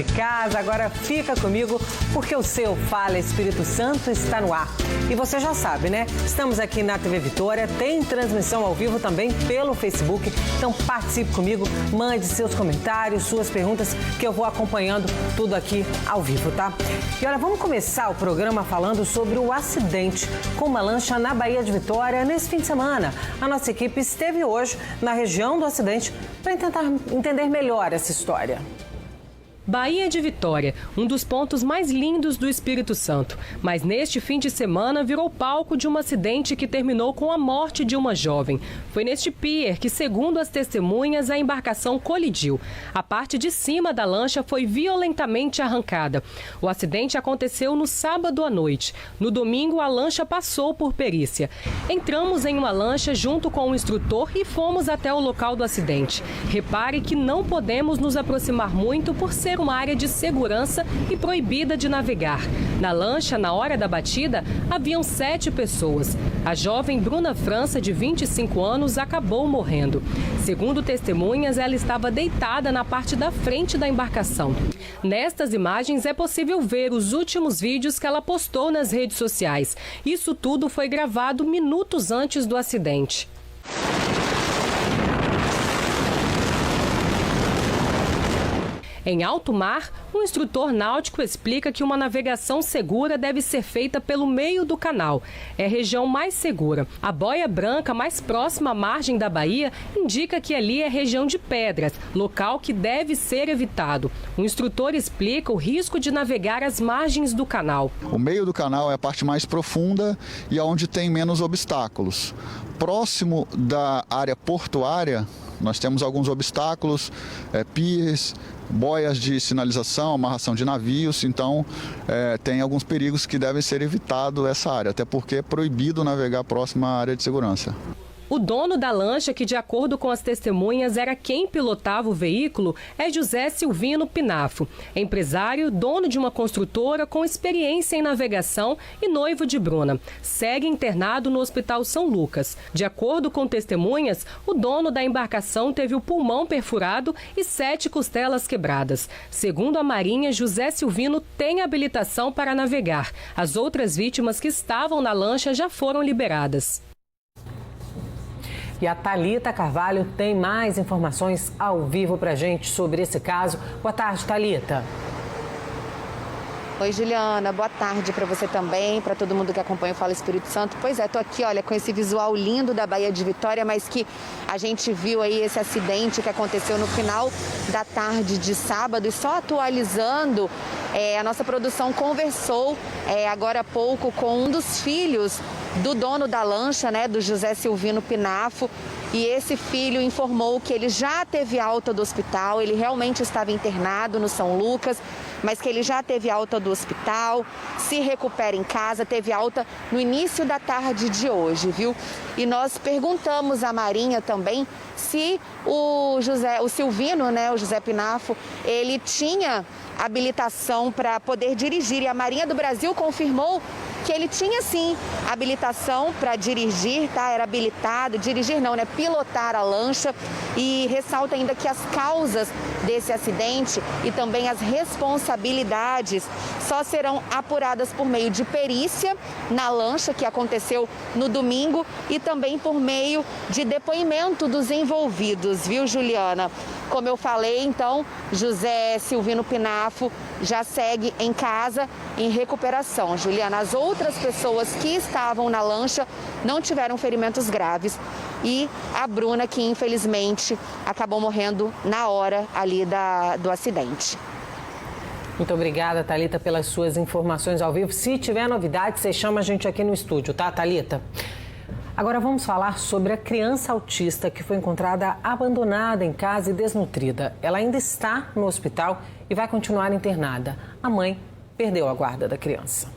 de casa, agora fica comigo porque o seu Fala Espírito Santo está no ar. E você já sabe, né? Estamos aqui na TV Vitória, tem transmissão ao vivo também pelo Facebook. Então participe comigo, mande seus comentários, suas perguntas, que eu vou acompanhando tudo aqui ao vivo, tá? E olha, vamos começar o programa falando sobre o acidente com uma lancha na Baía de Vitória nesse fim de semana. A nossa equipe esteve hoje na região do acidente para tentar entender melhor essa história. Baía de Vitória, um dos pontos mais lindos do Espírito Santo. Mas neste fim de semana virou palco de um acidente que terminou com a morte de uma jovem. Foi neste pier que, segundo as testemunhas, a embarcação colidiu. A parte de cima da lancha foi violentamente arrancada. O acidente aconteceu no sábado à noite. No domingo, a lancha passou por perícia. Entramos em uma lancha junto com o instrutor e fomos até o local do acidente. Repare que não podemos nos aproximar muito por ser uma área de segurança e proibida de navegar. Na lancha, na hora da batida, haviam 7 pessoas. A jovem Bruna França, de 25 anos, acabou morrendo. Segundo testemunhas, ela estava deitada na parte da frente da embarcação. Nestas imagens é possível ver os últimos vídeos que ela postou nas redes sociais. Isso tudo foi gravado minutos antes do acidente. Em alto mar, um instrutor náutico explica que uma navegação segura deve ser feita pelo meio do canal. É a região mais segura. A boia branca, mais próxima à margem da baía, indica que ali é região de pedras, local que deve ser evitado. O instrutor explica o risco de navegar às margens do canal. O meio do canal é a parte mais profunda e é onde tem menos obstáculos. Próximo da área portuária, nós temos alguns obstáculos, piers, boias de sinalização, amarração de navios, então tem alguns perigos que devem ser evitados essa área, até porque é proibido navegar próximo à área de segurança. O dono da lancha, que de acordo com as testemunhas era quem pilotava o veículo, é José Silvino Pinafo, empresário, dono de uma construtora com experiência em navegação e noivo de Bruna. Segue internado no Hospital São Lucas. De acordo com testemunhas, o dono da embarcação teve o pulmão perfurado e 7 costelas quebradas. Segundo a Marinha, José Silvino tem habilitação para navegar. As outras vítimas que estavam na lancha já foram liberadas. E a Thalita Carvalho tem mais informações ao vivo pra gente sobre esse caso. Boa tarde, Thalita. Oi, Juliana. Boa tarde para você também, para todo mundo que acompanha o Fala Espírito Santo. Pois é, tô aqui, olha, com esse visual lindo da Baía de Vitória, mas que a gente viu aí esse acidente que aconteceu no final da tarde de sábado. E só atualizando, a nossa produção conversou agora há pouco com um dos filhos do dono da lancha, né, do José Silvino Pinafo. E esse filho informou que ele já teve alta do hospital, ele realmente estava internado no São Lucas, mas que ele já teve alta do hospital, se recupera em casa, teve alta no início da tarde de hoje, viu? E nós perguntamos à Marinha também se o Silvino, né, o José Pinafo, ele tinha habilitação para poder dirigir. E a Marinha do Brasil confirmou que ele tinha sim habilitação para dirigir, tá? Era habilitado, dirigir não, né? Pilotar a lancha, e ressalta ainda que as causas desse acidente e também as responsabilidades só serão apuradas por meio de perícia na lancha, que aconteceu no domingo, e também por meio de depoimento dos envolvidos, viu, Juliana? Como eu falei, então, José Silvino Pinafo já segue em casa em recuperação. Juliana, as outras pessoas que estavam na lancha não tiveram ferimentos graves. E a Bruna, que infelizmente acabou morrendo na hora ali do acidente. Muito obrigada, Thalita, pelas suas informações ao vivo. Se tiver novidade, você chama a gente aqui no estúdio, tá, Thalita? Agora vamos falar sobre a criança autista que foi encontrada abandonada em casa e desnutrida. Ela ainda está no hospital e vai continuar internada. A mãe perdeu a guarda da criança.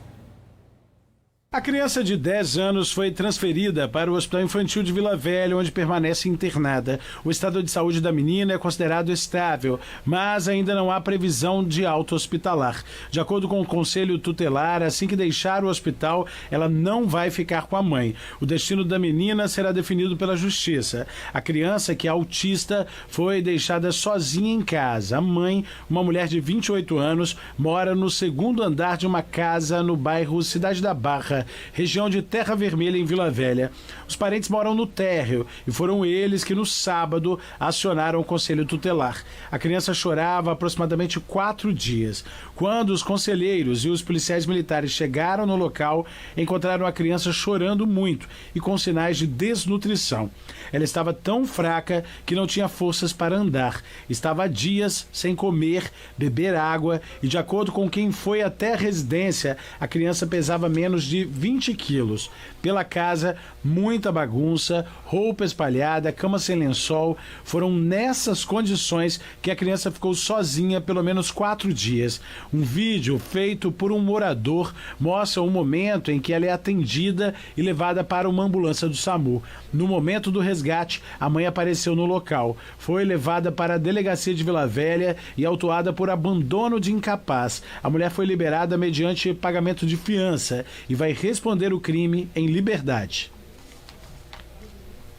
A criança de 10 anos foi transferida para o Hospital Infantil de Vila Velha, onde permanece internada. O estado de saúde da menina é considerado estável, mas ainda não há previsão de alta hospitalar. De acordo com o Conselho Tutelar, assim que deixar o hospital, ela não vai ficar com a mãe. O destino da menina será definido pela Justiça. A criança, que é autista, foi deixada sozinha em casa. A mãe, uma mulher de 28 anos, mora no segundo andar de uma casa no bairro Cidade da Barra, região de Terra Vermelha, em Vila Velha. Os parentes moram no térreo e foram eles que no sábado acionaram o Conselho Tutelar. A criança chorava há aproximadamente 4 dias. Quando os conselheiros e os policiais militares chegaram no local, encontraram a criança chorando muito e com sinais de desnutrição. Ela estava tão fraca que não tinha forças para andar. Estava há dias sem comer, beber água e, de acordo com quem foi até a residência, a criança pesava menos de 20 quilos. Pela casa, muita bagunça, roupa espalhada, cama sem lençol. Foram nessas condições que a criança ficou sozinha pelo menos 4 dias. Um vídeo feito por um morador mostra o momento em que ela é atendida e levada para uma ambulância do SAMU. No momento do resgate, a mãe apareceu no local. Foi levada para a delegacia de Vila Velha e autuada por abandono de incapaz. A mulher foi liberada mediante pagamento de fiança e vai responder o crime em liberdade.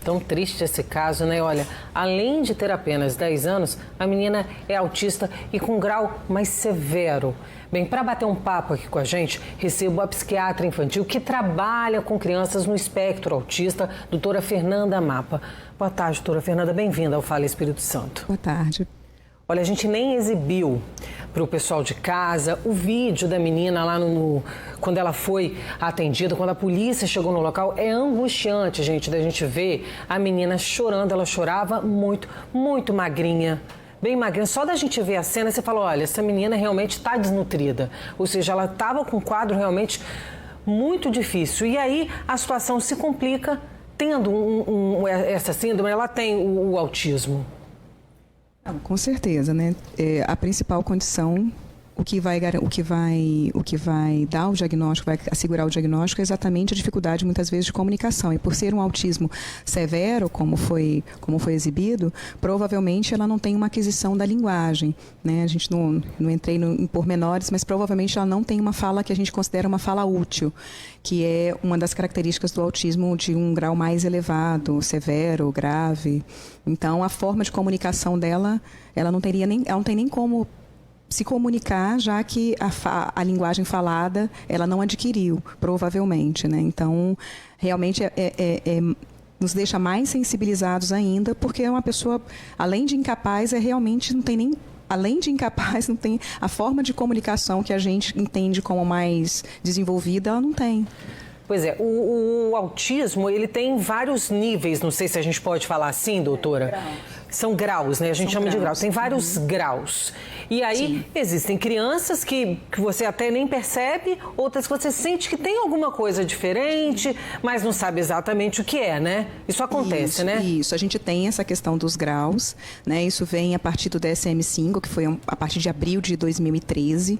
Tão triste esse caso, né? Olha, além de ter apenas 10 anos, a menina é autista e com grau mais severo. Bem, para bater um papo aqui com a gente, recebo a psiquiatra infantil que trabalha com crianças no espectro autista, doutora Fernanda Mapa. Boa tarde, doutora Fernanda. Bem-vinda ao Fala Espírito Santo. Boa tarde. Olha, a gente nem exibiu para o pessoal de casa o vídeo da menina lá quando ela foi atendida, quando a polícia chegou no local. É angustiante, gente, da gente ver a menina chorando. Ela chorava muito, muito magrinha, bem magrinha. Só da gente ver a cena, você fala, olha, essa menina realmente está desnutrida. Ou seja, ela estava com um quadro realmente muito difícil. E aí a situação se complica tendo essa síndrome. Ela tem o autismo. Com certeza, né? A principal condição, o que vai dar o diagnóstico, vai assegurar o diagnóstico é exatamente a dificuldade, muitas vezes, de comunicação. E por ser um autismo severo, como foi exibido, provavelmente ela não tem uma aquisição da linguagem, né? A gente não entrei em pormenores, mas provavelmente ela não tem uma fala que a gente considera uma fala útil, que é uma das características do autismo de um grau mais elevado, severo, grave. Então, a forma de comunicação dela, ela não tem nem como se comunicar, já que a linguagem falada ela não adquiriu, provavelmente, né? Então, realmente nos deixa mais sensibilizados ainda, porque é uma pessoa, além de incapaz, realmente não tem nem... Além de incapaz, não tem a forma de comunicação que a gente entende como mais desenvolvida, ela não tem. Pois é, o autismo, ele tem vários níveis, não sei se a gente pode falar assim, doutora. São graus, né? A gente chama de graus. Tem vários graus. E aí existem crianças que você até nem percebe, outras que você sente que tem alguma coisa diferente, mas não sabe exatamente o que é, né? Isso acontece, né? Isso, a gente tem essa questão dos graus, né? Isso vem a partir do DSM-5, que foi a partir de abril de 2013.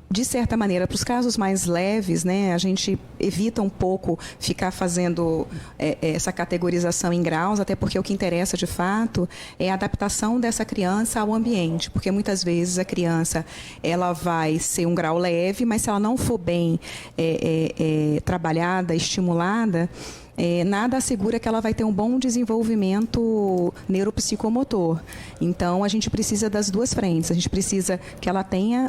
De certa maneira, para os casos mais leves, né, a gente evita um pouco ficar fazendo essa categorização em graus, até porque o que interessa de fato é a adaptação dessa criança ao ambiente, porque muitas vezes a criança ela vai ser um grau leve, mas se ela não for bem trabalhada, estimulada, nada assegura que ela vai ter um bom desenvolvimento neuropsicomotor. Então, a gente precisa das duas frentes, a gente precisa que ela tenha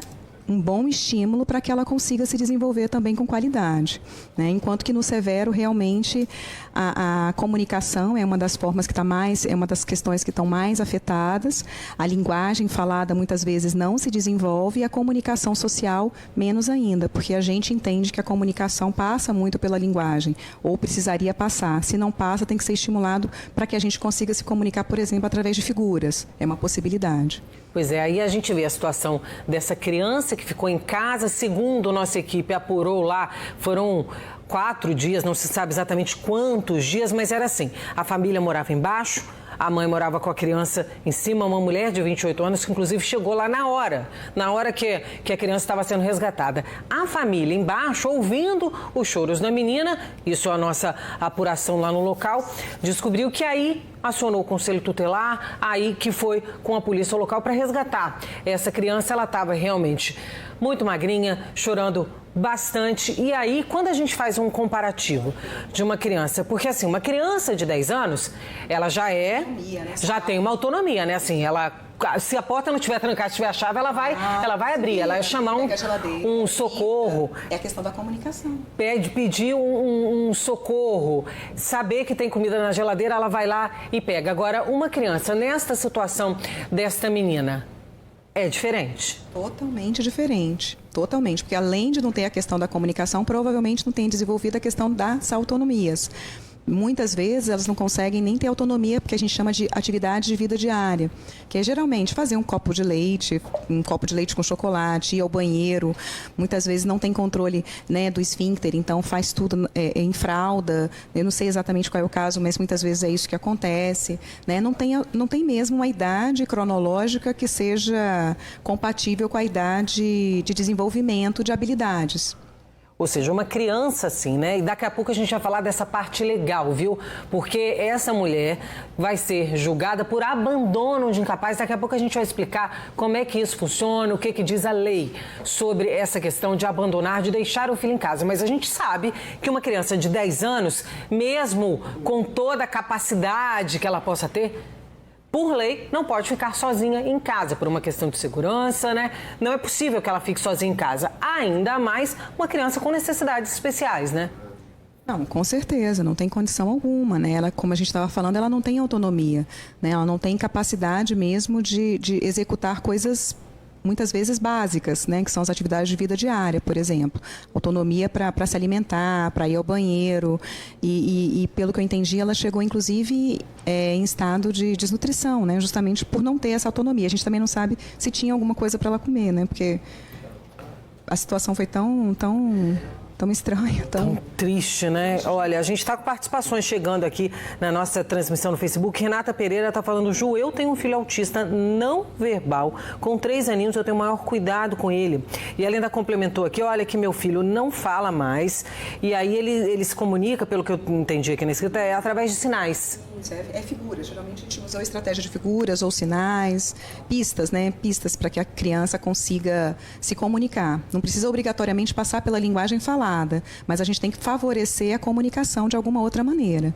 um bom estímulo para que ela consiga se desenvolver também com qualidade, né? Enquanto que no severo, realmente, a comunicação é uma das formas que está mais, é uma das questões que estão mais afetadas. A linguagem falada muitas vezes não se desenvolve e a comunicação social menos ainda, porque a gente entende que a comunicação passa muito pela linguagem, ou precisaria passar. Se não passa, tem que ser estimulado para que a gente consiga se comunicar, por exemplo, através de figuras. É uma possibilidade. Pois é, aí a gente vê a situação dessa criança que ficou em casa, segundo nossa equipe apurou lá, foram 4 dias, não se sabe exatamente quantos dias, mas era assim, a família morava embaixo, A mãe morava com a criança em cima, uma mulher de 28 anos, que inclusive chegou lá na hora que a criança estava sendo resgatada. A família embaixo, ouvindo os choros da menina, isso é a nossa apuração lá no local, descobriu que aí acionou o conselho tutelar, aí que foi com a polícia local para resgatar. Essa criança, ela estava realmente muito magrinha, chorando bastante. E aí, quando a gente faz um comparativo de uma criança, porque assim, uma criança de 10 anos, ela já tem uma autonomia, né? Assim, ela, se a porta não estiver trancada, se tiver a chave, ela vai abrir, ela vai chamar um socorro. É a questão da comunicação. Pedir um socorro, saber que tem comida na geladeira, ela vai lá e pega. Agora, uma criança nesta situação desta menina, é diferente? Totalmente diferente. Totalmente. Porque além de não ter a questão da comunicação, provavelmente não tem desenvolvido a questão das autonomias. Muitas vezes elas não conseguem nem ter autonomia, porque a gente chama de atividade de vida diária, que é geralmente fazer um copo de leite com chocolate, ir ao banheiro. Muitas vezes não tem controle, né, do esfíncter, então faz tudo em fralda. Eu não sei exatamente qual é o caso, mas muitas vezes é isso que acontece, né? Não tem mesmo uma idade cronológica que seja compatível com a idade de desenvolvimento de habilidades. Ou seja, uma criança assim, né? E daqui a pouco a gente vai falar dessa parte legal, viu? Porque essa mulher vai ser julgada por abandono de incapaz. Daqui a pouco a gente vai explicar como é que isso funciona, o que diz a lei sobre essa questão de abandonar, de deixar o filho em casa. Mas a gente sabe que uma criança de 10 anos, mesmo com toda a capacidade que ela possa ter, por lei, não pode ficar sozinha em casa, por uma questão de segurança, né? Não é possível que ela fique sozinha em casa, ainda mais uma criança com necessidades especiais, né? Não, com certeza, não tem condição alguma, né? Ela, como a gente estava falando, ela não tem autonomia, né? Ela não tem capacidade mesmo de executar coisas muitas vezes básicas, né, que são as atividades de vida diária, por exemplo. Autonomia para se alimentar, para ir ao banheiro. E, pelo que eu entendi, ela chegou, inclusive, em estado de desnutrição, né, justamente por não ter essa autonomia. A gente também não sabe se tinha alguma coisa para ela comer, né, porque a situação foi tão estranha, tão triste, né? Olha, a gente está com participações chegando aqui na nossa transmissão no Facebook. Renata Pereira está falando: Ju, eu tenho um filho autista não verbal, com 3 aninhos, eu tenho maior cuidado com ele. E ela ainda complementou aqui: olha que meu filho não fala mais, e aí ele se comunica, pelo que eu entendi aqui na escrita, através de sinais. É figuras, geralmente a gente usa a estratégia de figuras ou sinais, pistas, né? Pistas para que a criança consiga se comunicar. Não precisa obrigatoriamente passar pela linguagem falada, mas a gente tem que favorecer a comunicação de alguma outra maneira.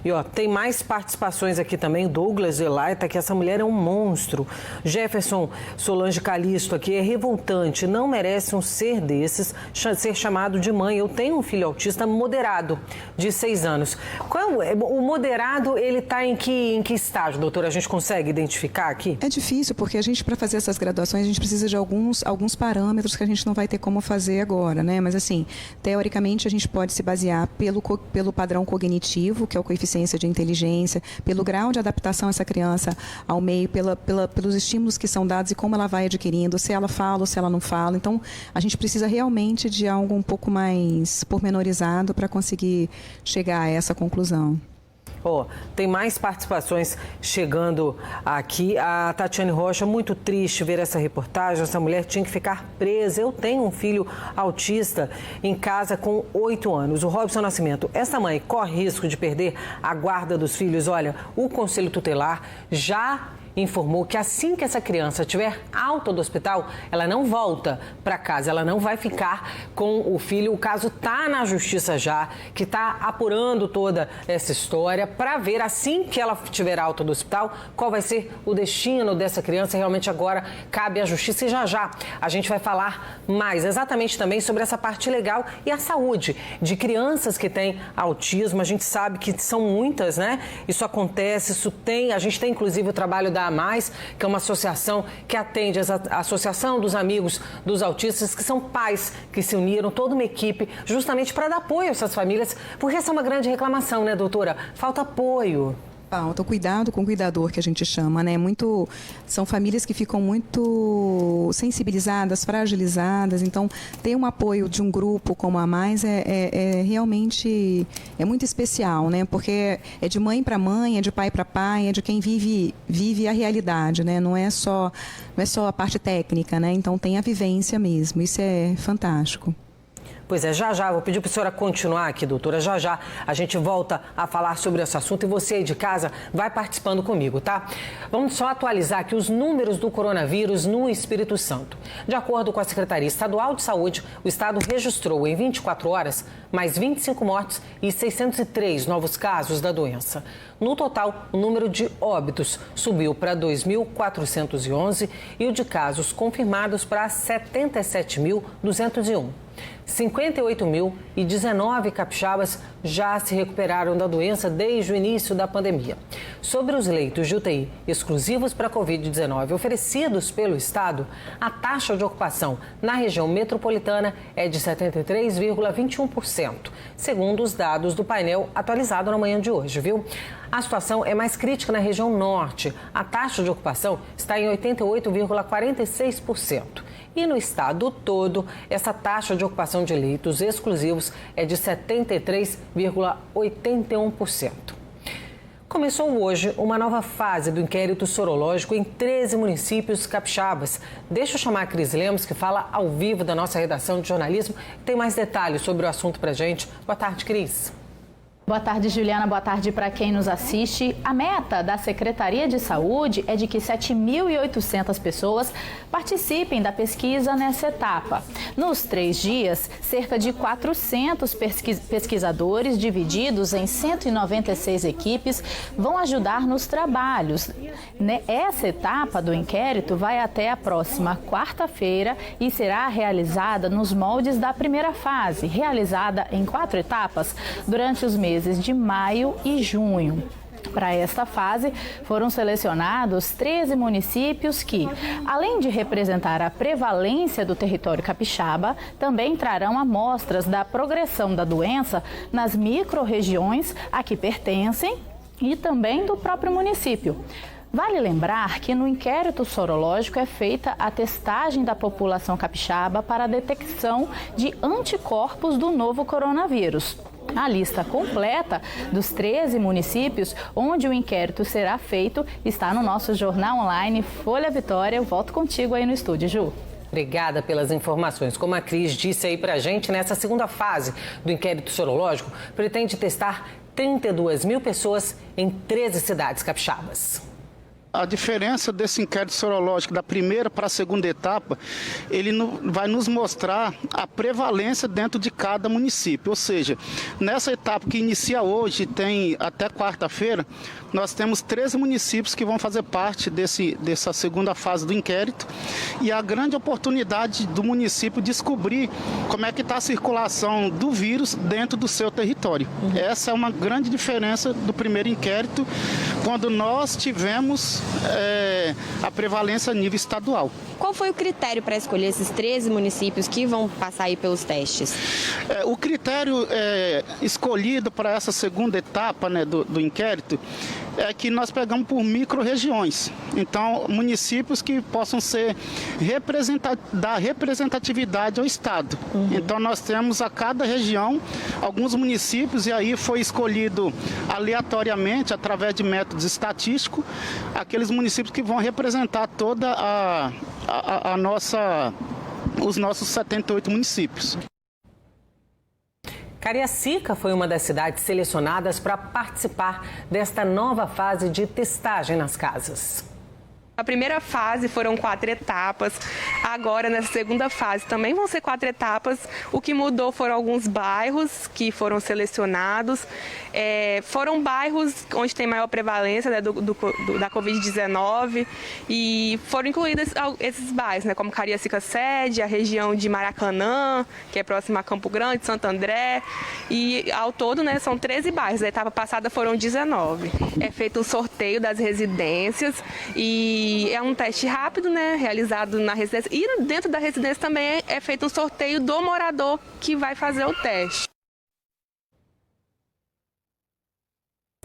E ó, tem mais participações aqui também. O Douglas Elaita, que essa mulher é um monstro. Jefferson Solange Calisto aqui: é revoltante, não merece um ser desses ser chamado de mãe. Eu tenho um filho autista moderado, de 6 anos. O moderado, ele está em que estágio, doutora? A gente consegue identificar aqui? É difícil, porque a gente, para fazer essas graduações, a gente precisa de alguns parâmetros que a gente não vai ter como fazer agora, né? Mas assim, teoricamente, a gente pode se basear pelo padrão cognitivo, que é o coeficiência de inteligência, pelo grau de adaptação dessa criança ao meio, pelos estímulos que são dados e como ela vai adquirindo, se ela fala ou se ela não fala. Então, a gente precisa realmente de algo um pouco mais pormenorizado para conseguir chegar a essa conclusão. Tem mais participações chegando aqui. A Tatiane Rocha: muito triste ver essa reportagem, essa mulher tinha que ficar presa. Eu tenho um filho autista em casa com 8 anos. O Robson Nascimento: essa mãe corre risco de perder a guarda dos filhos. Olha, o Conselho Tutelar já informou que assim que essa criança tiver alta do hospital, ela não volta para casa, ela não vai ficar com o filho. O caso está na justiça já, que está apurando toda essa história para ver, assim que ela tiver alta do hospital, qual vai ser o destino dessa criança. Realmente agora cabe à justiça, e já a gente vai falar mais exatamente também sobre essa parte legal e a saúde de crianças que têm autismo. A gente sabe que são muitas, né? Isso acontece, a gente tem inclusive o trabalho da AMAIS, que é uma associação que atende a Associação dos Amigos dos Autistas, que são pais que se uniram, toda uma equipe, justamente para dar apoio a essas famílias, porque essa é uma grande reclamação, né, doutora? Falta apoio. Falta o cuidado com o cuidador, que a gente chama, né? São famílias que ficam muito sensibilizadas, fragilizadas, então ter um apoio de um grupo como a Mais realmente muito especial, né? Porque é de mãe para mãe, é de pai para pai, é de quem vive a realidade, né? Não é só a parte técnica, né? Então tem a vivência mesmo, isso é fantástico. Pois é, já vou pedir para a senhora continuar aqui, doutora. Já a gente volta a falar sobre esse assunto e você aí de casa vai participando comigo, tá? Vamos só atualizar aqui os números do coronavírus no Espírito Santo. De acordo com a Secretaria Estadual de Saúde, o estado registrou em 24 horas mais 25 mortes e 603 novos casos da doença. No total, o número de óbitos subiu para 2.411 e o de casos confirmados para 77.201. 58.019 capixabas já se recuperaram da doença desde o início da pandemia. Sobre os leitos de UTI exclusivos para a Covid-19 oferecidos pelo Estado, a taxa de ocupação na região metropolitana é de 73,21%, segundo os dados do painel atualizado na manhã de hoje, viu? A situação é mais crítica na região norte. A taxa de ocupação está em 88,46%. E no estado todo, essa taxa de ocupação de leitos exclusivos é de 73,81%. Começou hoje uma nova fase do inquérito sorológico em 13 municípios capixabas. Deixa eu chamar a Cris Lemos, que fala ao vivo da nossa redação de jornalismo. Tem mais detalhes sobre o assunto pra gente. Boa tarde, Cris. Boa tarde, Juliana. Boa tarde para quem nos assiste. A meta da Secretaria de Saúde é de que 7.800 pessoas participem da pesquisa nessa etapa. Nos 3 dias, cerca de 400 pesquisadores, divididos em 196 equipes, vão ajudar nos trabalhos. Essa etapa do inquérito vai até a próxima quarta-feira e será realizada nos moldes da primeira fase, realizada em 4 etapas durante os meses de maio e junho. Para esta fase, foram selecionados 13 municípios que, além de representar a prevalência do território capixaba, também trarão amostras da progressão da doença nas micro-regiões a que pertencem e também do próprio município. Vale lembrar que no inquérito sorológico é feita a testagem da população capixaba para a detecção de anticorpos do novo coronavírus. A lista completa dos 13 municípios onde o inquérito será feito está no nosso jornal online Folha Vitória. Eu volto contigo aí no estúdio, Ju. Obrigada pelas informações. Como a Cris disse aí pra gente, nessa segunda fase do inquérito sorológico, pretende testar 32 mil pessoas em 13 cidades capixabas. A diferença desse inquérito sorológico da primeira para a segunda etapa, ele vai nos mostrar a prevalência dentro de cada município. Ou seja, nessa etapa que inicia hoje, tem até quarta-feira, nós temos 13 municípios que vão fazer parte dessa segunda fase do inquérito e a grande oportunidade do município descobrir como é que está a circulação do vírus dentro do seu território. Essa é uma grande diferença do primeiro inquérito, quando nós tivemos a prevalência a nível estadual. Qual foi o critério para escolher esses 13 municípios que vão passar aí pelos testes? O critério escolhido para essa segunda etapa, né, do inquérito é que nós pegamos por micro-regiões. Então, municípios que possam ser dar representatividade ao Estado. Então, nós temos a cada região alguns municípios e aí foi escolhido aleatoriamente, através de métodos estatísticos, aqueles municípios que vão representar toda os nossos 78 municípios. Cariacica foi uma das cidades selecionadas para participar desta nova fase de testagem nas casas. A primeira fase foram 4 etapas, agora nessa segunda fase também vão ser 4 etapas. O que mudou foram alguns bairros que foram selecionados, foram bairros onde tem maior prevalência, né, da Covid-19 e foram incluídos esses bairros, né, como Cariacica Sede, a região de Maracanã, que é próxima a Campo Grande, Santo André, e ao todo, né, são 13 bairros, a etapa passada foram 19. É feito um sorteio das residências e é um teste rápido, né, realizado na residência. E dentro da residência também é feito um sorteio do morador que vai fazer o teste.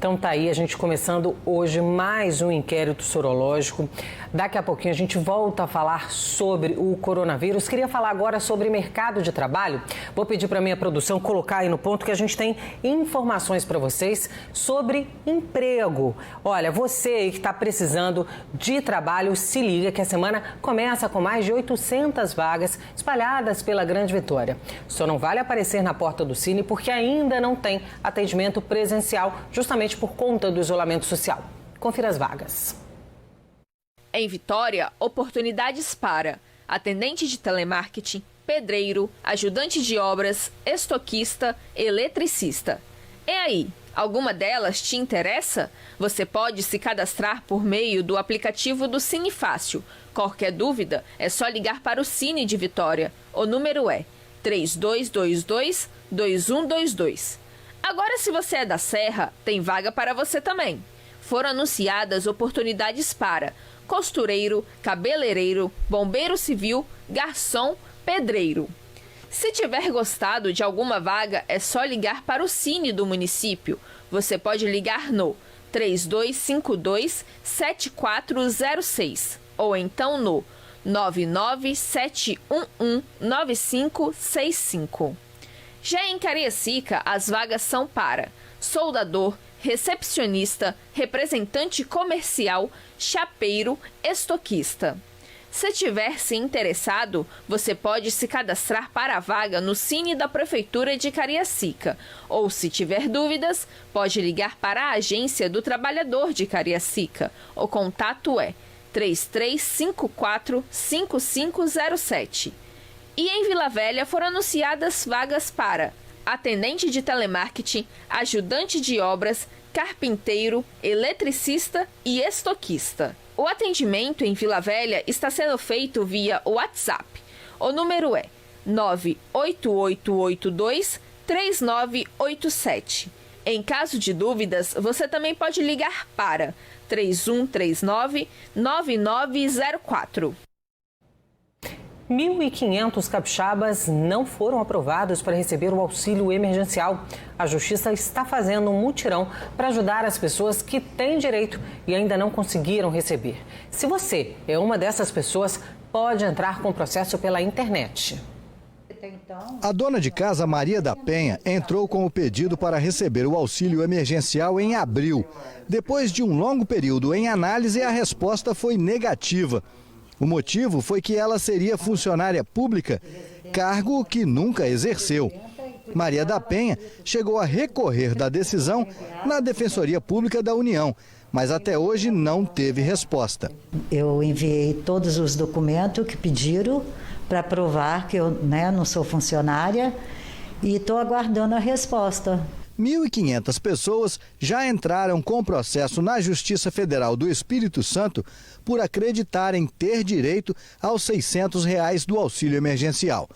Então tá aí, a gente começando hoje mais um inquérito sorológico. Daqui a pouquinho a gente volta a falar sobre o coronavírus. Queria falar agora sobre mercado de trabalho. Vou pedir para a minha produção colocar aí no ponto que a gente tem informações para vocês sobre emprego. Olha, você aí que está precisando de trabalho, se liga que a semana começa com mais de 800 vagas espalhadas pela Grande Vitória. Só não vale aparecer na porta do Cine porque ainda não tem atendimento presencial, justamente por conta do isolamento social. Confira as vagas. Em Vitória, oportunidades para atendente de telemarketing, pedreiro, ajudante de obras, estoquista, eletricista. E aí, alguma delas te interessa? Você pode se cadastrar por meio do aplicativo do Cine Fácil. Qualquer dúvida, é só ligar para o Cine de Vitória. O número é 3222-2122. Agora, se você é da Serra, tem vaga para você também. Foram anunciadas oportunidades para costureiro, cabeleireiro, bombeiro civil, garçom, pedreiro. Se tiver gostado de alguma vaga, é só ligar para o Cine do município. Você pode ligar no 3252-7406 ou então no 99711-9565. Já em Cariacica, as vagas são para soldador, recepcionista, representante comercial, chapeiro, estoquista. Se tiver se interessado, você pode se cadastrar para a vaga no Cine da Prefeitura de Cariacica. Ou, se tiver dúvidas, pode ligar para a Agência do Trabalhador de Cariacica. O contato é 3354-5507. E em Vila Velha foram anunciadas vagas para atendente de telemarketing, ajudante de obras, carpinteiro, eletricista e estoquista. O atendimento em Vila Velha está sendo feito via WhatsApp. O número é 98882-3987. Em caso de dúvidas, você também pode ligar para 3139-9904. 1.500 capixabas não foram aprovados para receber o auxílio emergencial. A Justiça está fazendo um mutirão para ajudar as pessoas que têm direito e ainda não conseguiram receber. Se você é uma dessas pessoas, pode entrar com o processo pela internet. A dona de casa, Maria da Penha, entrou com o pedido para receber o auxílio emergencial em abril. Depois de um longo período em análise, a resposta foi negativa. O motivo foi que ela seria funcionária pública, cargo que nunca exerceu. Maria da Penha chegou a recorrer da decisão na Defensoria Pública da União, mas até hoje não teve resposta. Eu enviei todos os documentos que pediram para provar que eu não sou funcionária e estou aguardando a resposta. 1.500 pessoas já entraram com processo na Justiça Federal do Espírito Santo por acreditarem ter direito aos R$ 600 do auxílio emergencial.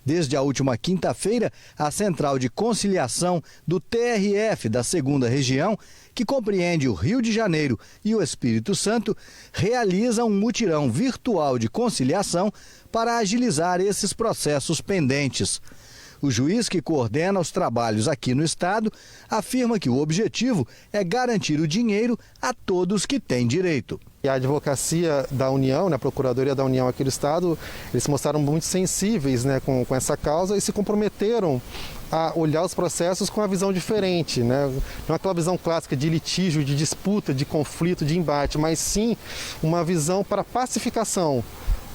Desde a última quinta-feira, a Central de Conciliação do TRF da 2ª Região, que compreende o Rio de Janeiro e o Espírito Santo, realiza um mutirão virtual de conciliação para agilizar esses processos pendentes. O juiz que coordena os trabalhos aqui no estado afirma que o objetivo é garantir o dinheiro a todos que têm direito. A advocacia da União, a Procuradoria da União aqui do estado, eles se mostraram muito sensíveis com essa causa e se comprometeram a olhar os processos com uma visão diferente, Não é aquela visão clássica de litígio, de disputa, de conflito, de embate, mas sim uma visão para pacificação,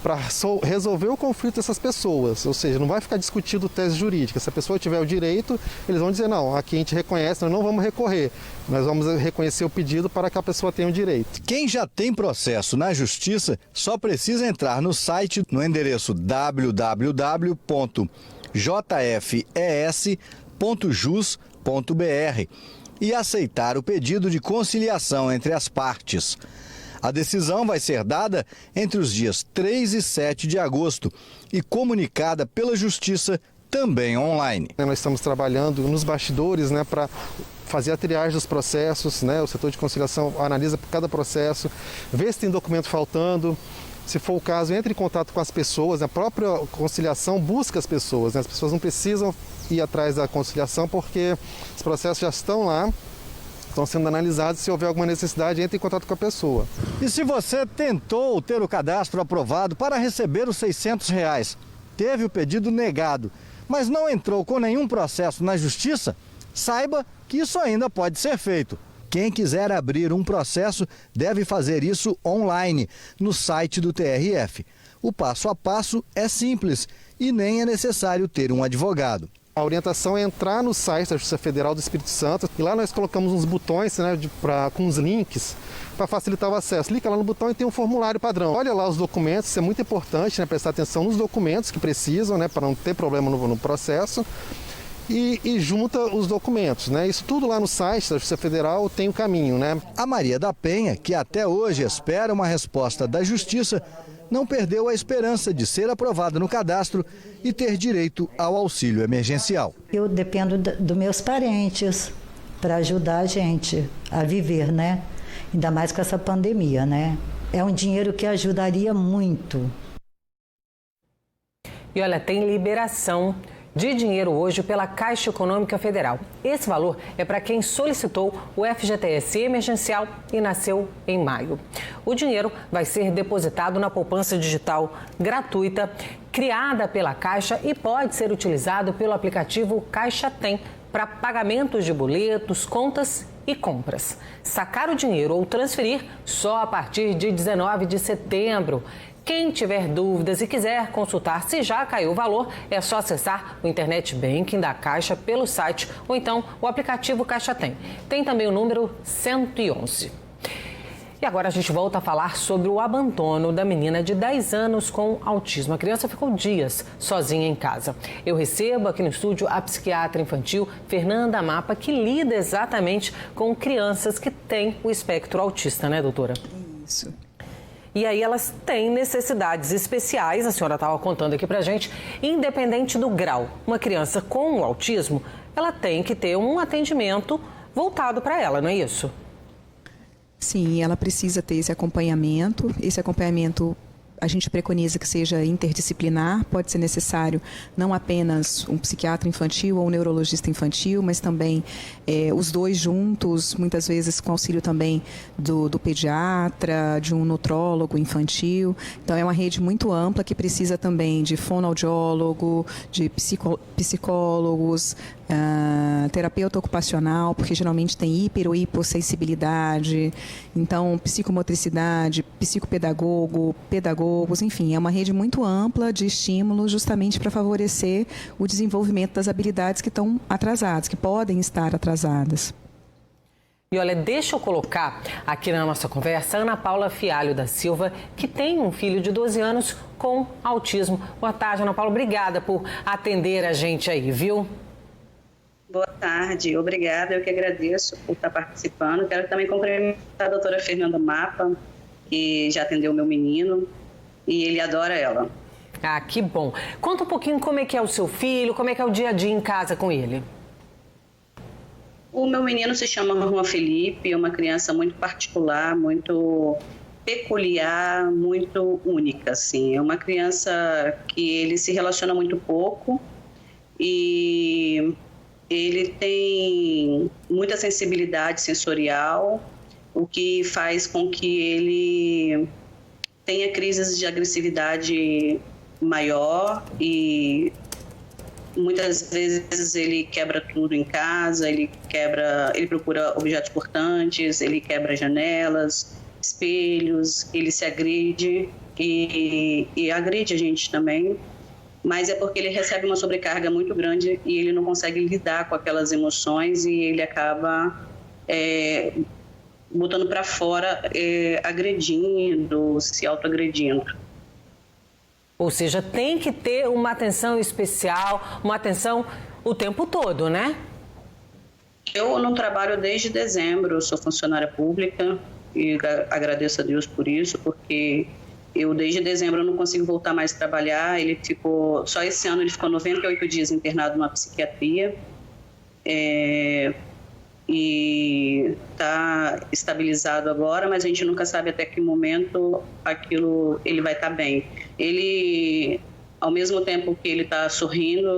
para resolver o conflito dessas pessoas, ou seja, não vai ficar discutindo tese jurídica. Se a pessoa tiver o direito, eles vão dizer, não, aqui a gente reconhece, nós não vamos recorrer, nós vamos reconhecer o pedido para que a pessoa tenha o direito. Quem já tem processo na Justiça só precisa entrar no site no endereço www.jfes.jus.br e aceitar o pedido de conciliação entre as partes. A decisão vai ser dada entre os dias 3 e 7 de agosto e comunicada pela Justiça também online. Nós estamos trabalhando nos bastidores para fazer a triagem dos processos, O setor de conciliação analisa cada processo, vê se tem documento faltando. Se for o caso, entre em contato com as pessoas, a própria conciliação busca as pessoas. As pessoas não precisam ir atrás da conciliação porque os processos já estão lá. estão sendo analisados. Se houver alguma necessidade, entre em contato com a pessoa. E se você tentou ter o cadastro aprovado para receber os R$600, teve o pedido negado, mas não entrou com nenhum processo na Justiça, saiba que isso ainda pode ser feito. Quem quiser abrir um processo deve fazer isso online, no site do TRF. O passo a passo é simples e nem é necessário ter um advogado. A orientação é entrar no site da Justiça Federal do Espírito Santo e lá nós colocamos uns botões, né, com uns links para facilitar o acesso. Clica lá no botão e tem um formulário padrão. Olha lá os documentos, isso é muito importante, né, prestar atenção nos documentos que precisam, né, para não ter problema no processo. E junta os documentos, né? Isso tudo lá no site da Justiça Federal tem o caminho, né? A Maria da Penha, que até hoje espera uma resposta da Justiça, não perdeu a esperança de ser aprovada no cadastro e ter direito ao auxílio emergencial. Eu dependo dos meus parentes para ajudar a gente a viver, né? Ainda mais com essa pandemia, né? É um dinheiro que ajudaria muito. E olha, tem liberação de dinheiro hoje pela Caixa Econômica Federal. Esse valor é para quem solicitou o FGTS emergencial e nasceu em maio. O dinheiro vai ser depositado na poupança digital gratuita, criada pela Caixa e pode ser utilizado pelo aplicativo Caixa Tem para pagamentos de boletos, contas e compras. Sacar o dinheiro ou transferir só a partir de 19 de setembro. Quem tiver dúvidas e quiser consultar se já caiu o valor, é só acessar o Internet Banking da Caixa pelo site ou então o aplicativo Caixa Tem. Tem também o número 111. E agora a gente volta a falar sobre o abandono da menina de 10 anos com autismo. A criança ficou dias sozinha em casa. Eu recebo aqui no estúdio a psiquiatra infantil Fernanda Mapa, que lida exatamente com crianças que têm o espectro autista, né, doutora? Isso. E aí elas têm necessidades especiais, a senhora estava contando aqui pra gente, independente do grau. Uma criança com o autismo, ela tem que ter um atendimento voltado para ela, não é isso? Sim, ela precisa ter esse acompanhamento. Esse acompanhamento a gente preconiza que seja interdisciplinar, pode ser necessário não apenas um psiquiatra infantil ou um neurologista infantil, mas também os dois juntos, muitas vezes com auxílio também do pediatra, de um nutrólogo infantil. Então é uma rede muito ampla que precisa também de fonoaudiólogo, de psicólogos, terapeuta ocupacional, porque geralmente tem hiper ou hipossensibilidade, então psicomotricidade, psicopedagogo, pedagogos, enfim, é uma rede muito ampla de estímulos justamente para favorecer o desenvolvimento das habilidades que estão atrasadas, que podem estar atrasadas. E olha, deixa eu colocar aqui na nossa conversa Ana Paula Fialho da Silva, que tem um filho de 12 anos com autismo. Boa tarde, Ana Paula, obrigada por atender a gente aí, viu? Boa tarde, obrigada, eu que agradeço por estar participando. Quero também cumprimentar a doutora Fernanda Mapa, que já atendeu o meu menino e ele adora ela. Ah, que bom. Conta um pouquinho como é que é o seu filho, como é que é o dia a dia em casa com ele. O meu menino se chama Juan Felipe, é uma criança muito particular, muito peculiar, muito única, assim. É uma criança que ele se relaciona muito pouco e ele tem muita sensibilidade sensorial, o que faz com que ele tenha crises de agressividade maior e muitas vezes ele quebra tudo em casa, ele procura objetos importantes, ele quebra janelas, espelhos, ele se agride e agride a gente também. Mas é porque ele recebe uma sobrecarga muito grande e ele não consegue lidar com aquelas emoções e ele acaba botando para fora, agredindo, se autoagredindo. Ou seja, tem que ter uma atenção especial, uma atenção o tempo todo, né? Eu não trabalho desde dezembro, eu sou funcionária pública e agradeço a Deus por isso, porque eu desde dezembro eu não consigo voltar mais a trabalhar. Ele ficou, só esse ano ele ficou 98 dias internado numa psiquiatria e está estabilizado agora, mas a gente nunca sabe até que momento ele vai estar bem. Ele, ao mesmo tempo que ele está sorrindo,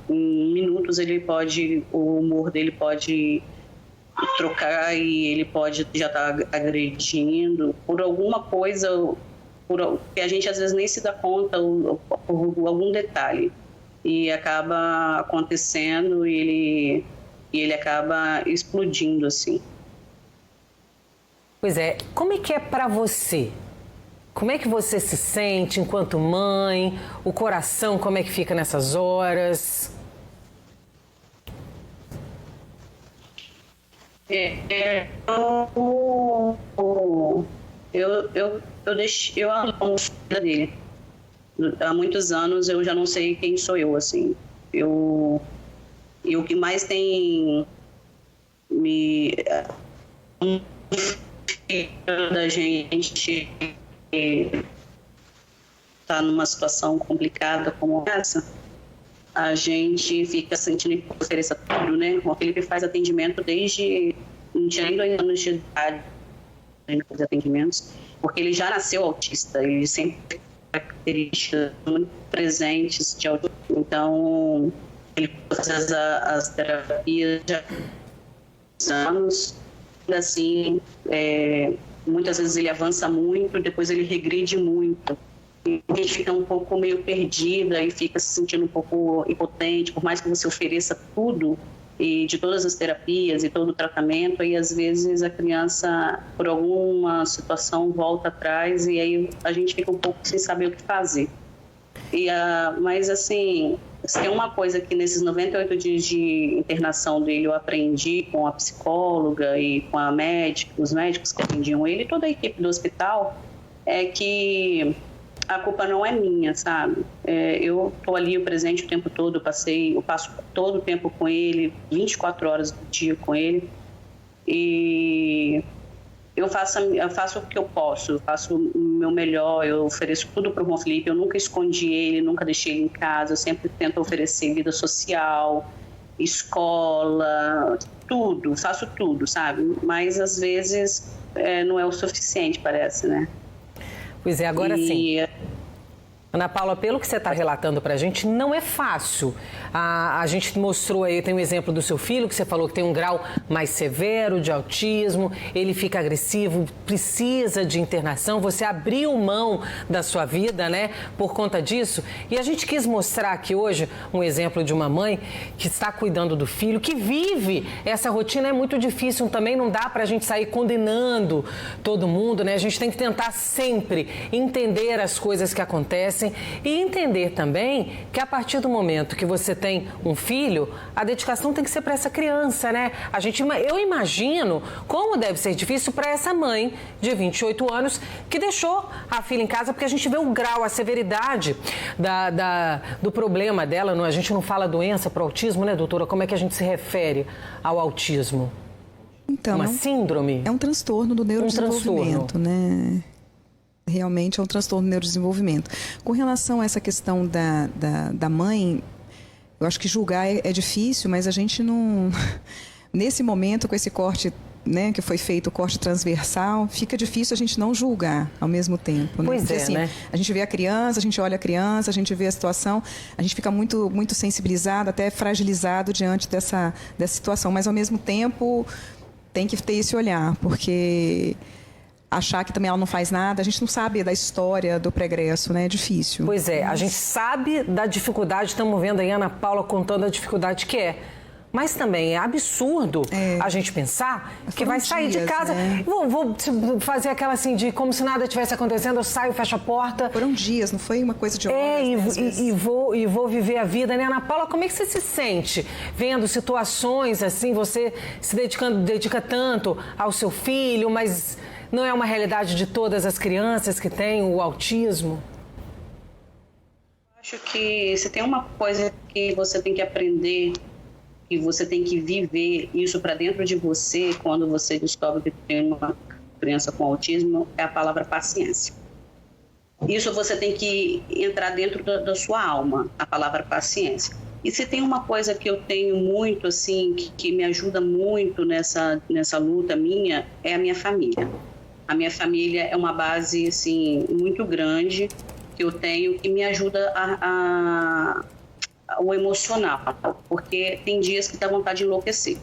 em minutos o humor dele pode trocar e ele pode já estar agredindo por alguma coisa que a gente às vezes nem se dá conta, por algum detalhe. E acaba acontecendo e ele acaba explodindo, assim. Pois é, como é que é para você? Como é que você se sente enquanto mãe? O coração, como é que fica nessas horas? Eu amo a dele. Há muitos anos eu já não sei quem sou eu, assim. E o que mais tem me da gente tá numa situação complicada como essa, a gente fica sentindo que ofereça tudo, né? O Felipe faz atendimento desde não tinha nem 2 anos de idade, fazer atendimentos, porque ele já nasceu autista, ele sempre tem características muito presentes de autismo. Então, ele faz as terapias já há anos, assim, muitas vezes ele avança muito, depois ele regride muito. E a gente fica um pouco meio perdida e fica se sentindo um pouco impotente, por mais que você ofereça tudo, e de todas as terapias e todo o tratamento, aí às vezes a criança, por alguma situação, volta atrás e aí a gente fica um pouco sem saber o que fazer. Mas assim, tem uma coisa que nesses 98 dias de internação dele eu aprendi com a psicóloga e com a os médicos que atendiam ele, toda a equipe do hospital, é que a culpa não é minha, sabe? Eu estou ali presente o tempo todo, eu passo todo o tempo com ele, 24 horas do dia com ele, e eu faço o que eu posso, eu faço o meu melhor, eu ofereço tudo para o Juan Felipe, eu nunca escondi ele, nunca deixei ele em casa, eu sempre tento oferecer vida social, escola, tudo, faço tudo, sabe? Mas às vezes não é o suficiente, parece, né? Pois é, agora sim. Ana Paula, pelo que você está relatando para a gente, não é fácil. A gente mostrou aí, tem um exemplo do seu filho, que você falou que tem um grau mais severo de autismo, ele fica agressivo, precisa de internação, você abriu mão da sua vida, né, por conta disso. E a gente quis mostrar aqui hoje um exemplo de uma mãe que está cuidando do filho, que vive essa rotina, é muito difícil também, não dá para a gente sair condenando todo mundo, né? A gente tem que tentar sempre entender as coisas que acontecem e entender também que a partir do momento que você tem um filho, a dedicação tem que ser para essa criança, né? Eu imagino como deve ser difícil para essa mãe de 28 anos que deixou a filha em casa, porque a gente vê o grau, a severidade do problema dela. A gente não fala doença para o autismo, né, doutora? Como é que a gente se refere ao autismo? Então, uma síndrome? É um transtorno do neurodesenvolvimento, né? Realmente é um transtorno do neurodesenvolvimento. Com relação a essa questão da mãe, eu acho que julgar é difícil, mas a gente não... Nesse momento, com esse corte, né, que foi feito, o corte transversal, fica difícil a gente não julgar ao mesmo tempo. Né? Pois Porque, assim, né? A gente vê a criança, a gente olha a criança, a gente vê a situação, a gente fica muito, muito sensibilizado, até fragilizado diante dessa situação. Mas, ao mesmo tempo, tem que ter esse olhar, porque... achar que também ela não faz nada, a gente não sabe da história do pregresso, né? É difícil. Pois é, a gente sabe da dificuldade, estamos vendo aí a Ana Paula contando a dificuldade que é. Mas também é absurdo a gente pensar que vai sair de casa. Né? Vou fazer aquela assim de como se nada tivesse acontecendo, eu saio, fecho a porta. Foram dias, não foi uma coisa de horas. E vou viver a vida, né? Ana Paula, como é que você se sente vendo situações assim, você se dedica tanto ao seu filho, mas não é uma realidade de todas as crianças que têm o autismo? Acho que se tem uma coisa que você tem que aprender, que você tem que viver isso para dentro de você quando você descobre que tem uma criança com autismo, é a palavra paciência. Isso você tem que entrar dentro da sua alma, a palavra paciência. E se tem uma coisa que eu tenho muito, assim, que me ajuda muito nessa luta minha, é a minha família. A minha família é uma base, assim, muito grande que eu tenho, que me ajuda o emocional, porque tem dias que dá vontade de enlouquecer.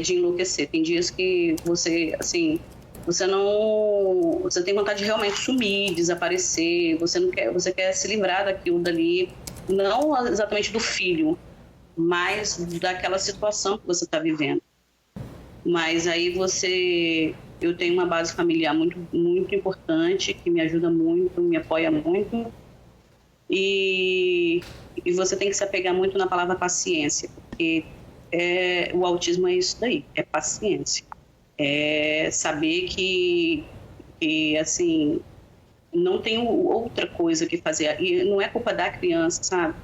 de enlouquecer. Tem dias que você, assim, você tem vontade de realmente sumir, desaparecer, você quer se livrar daquilo dali, não exatamente do filho, mas daquela situação que você está vivendo. Mas aí eu tenho uma base familiar muito, muito importante, que me ajuda muito, me apoia muito, e você tem que se apegar muito na palavra paciência, porque o autismo é isso daí, é paciência. É saber que assim, não tem outra coisa que fazer. E não é culpa da criança, sabe?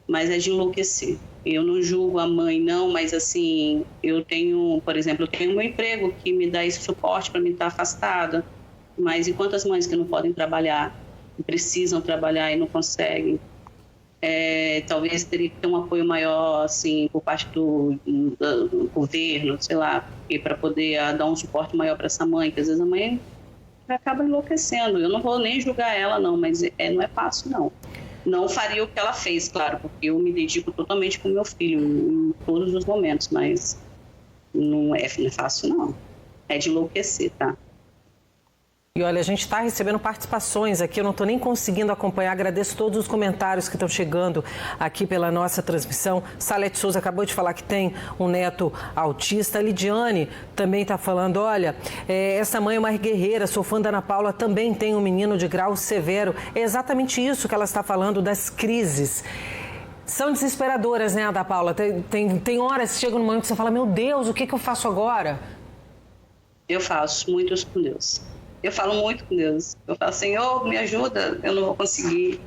Mas é de enlouquecer. Eu não julgo a mãe, não, mas assim, por exemplo, eu tenho um emprego que me dá esse suporte para mim estar afastada. Mas e quantas mães que não podem trabalhar, que precisam trabalhar e não conseguem? Talvez teria que ter um apoio maior, assim, por parte do governo, sei lá, para poder dar um suporte maior para essa mãe, que às vezes a mãe acaba enlouquecendo. Eu não vou nem julgar ela, não, mas não é fácil, não. Não faria o que ela fez, claro, porque eu me dedico totalmente com o meu filho em todos os momentos, mas não é fácil, não. É de enlouquecer, tá? E olha, a gente está recebendo participações aqui, eu não estou nem conseguindo acompanhar, agradeço todos os comentários que estão chegando aqui pela nossa transmissão. Salete Souza acabou de falar que tem um neto autista. A Lidiane também está falando, olha, essa mãe é uma guerreira, sou fã da Ana Paula, também tem um menino de grau severo. É exatamente isso que ela está falando, das crises. São desesperadoras, né, Ana Paula? Tem horas que chega no momento que você fala, meu Deus, o que eu faço agora? Eu faço muitos com Deus. Eu falo muito com Deus. Eu falo, Senhor, me ajuda, eu não vou conseguir.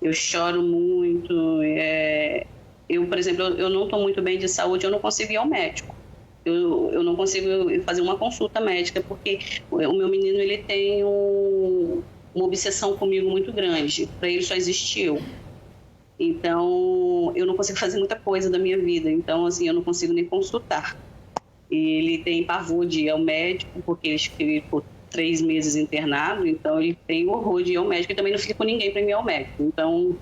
Eu choro muito. Por exemplo, eu não estou muito bem de saúde, eu não consigo ir ao médico. Eu não consigo fazer uma consulta médica, porque o meu menino ele tem uma obsessão comigo muito grande. Para ele só existe eu. Então, eu não consigo fazer muita coisa da minha vida. Então, assim, eu não consigo nem consultar. E ele tem pavor de ir ao médico, porque ele ficou 3 meses internado, então ele tem horror de ir ao médico e também não fica com ninguém para ir ao médico. Então,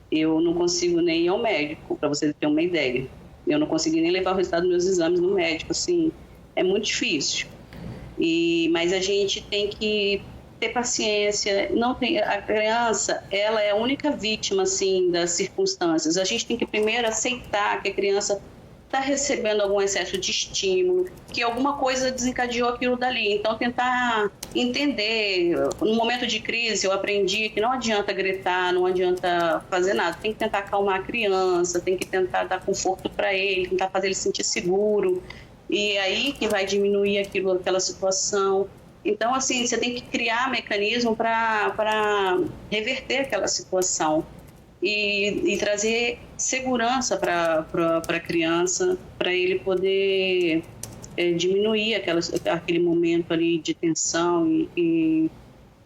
eu não consigo nem ir ao médico, para você ter uma ideia. Eu não consegui nem levar o resultado dos meus exames no médico, assim, é muito difícil. Mas a gente tem que ter paciência. A criança, ela é a única vítima, assim, das circunstâncias. A gente tem que primeiro aceitar que a criança está recebendo algum excesso de estímulo, que alguma coisa desencadeou aquilo dali. Então, tentar entender. No momento de crise, eu aprendi que não adianta gritar, não adianta fazer nada. Tem que tentar acalmar a criança, tem que tentar dar conforto para ele, tentar fazer ele se sentir seguro. E aí que vai diminuir aquela situação. Então, assim, você tem que criar mecanismo para reverter aquela situação. E trazer segurança para a criança, para ele poder diminuir aquele momento ali de tensão e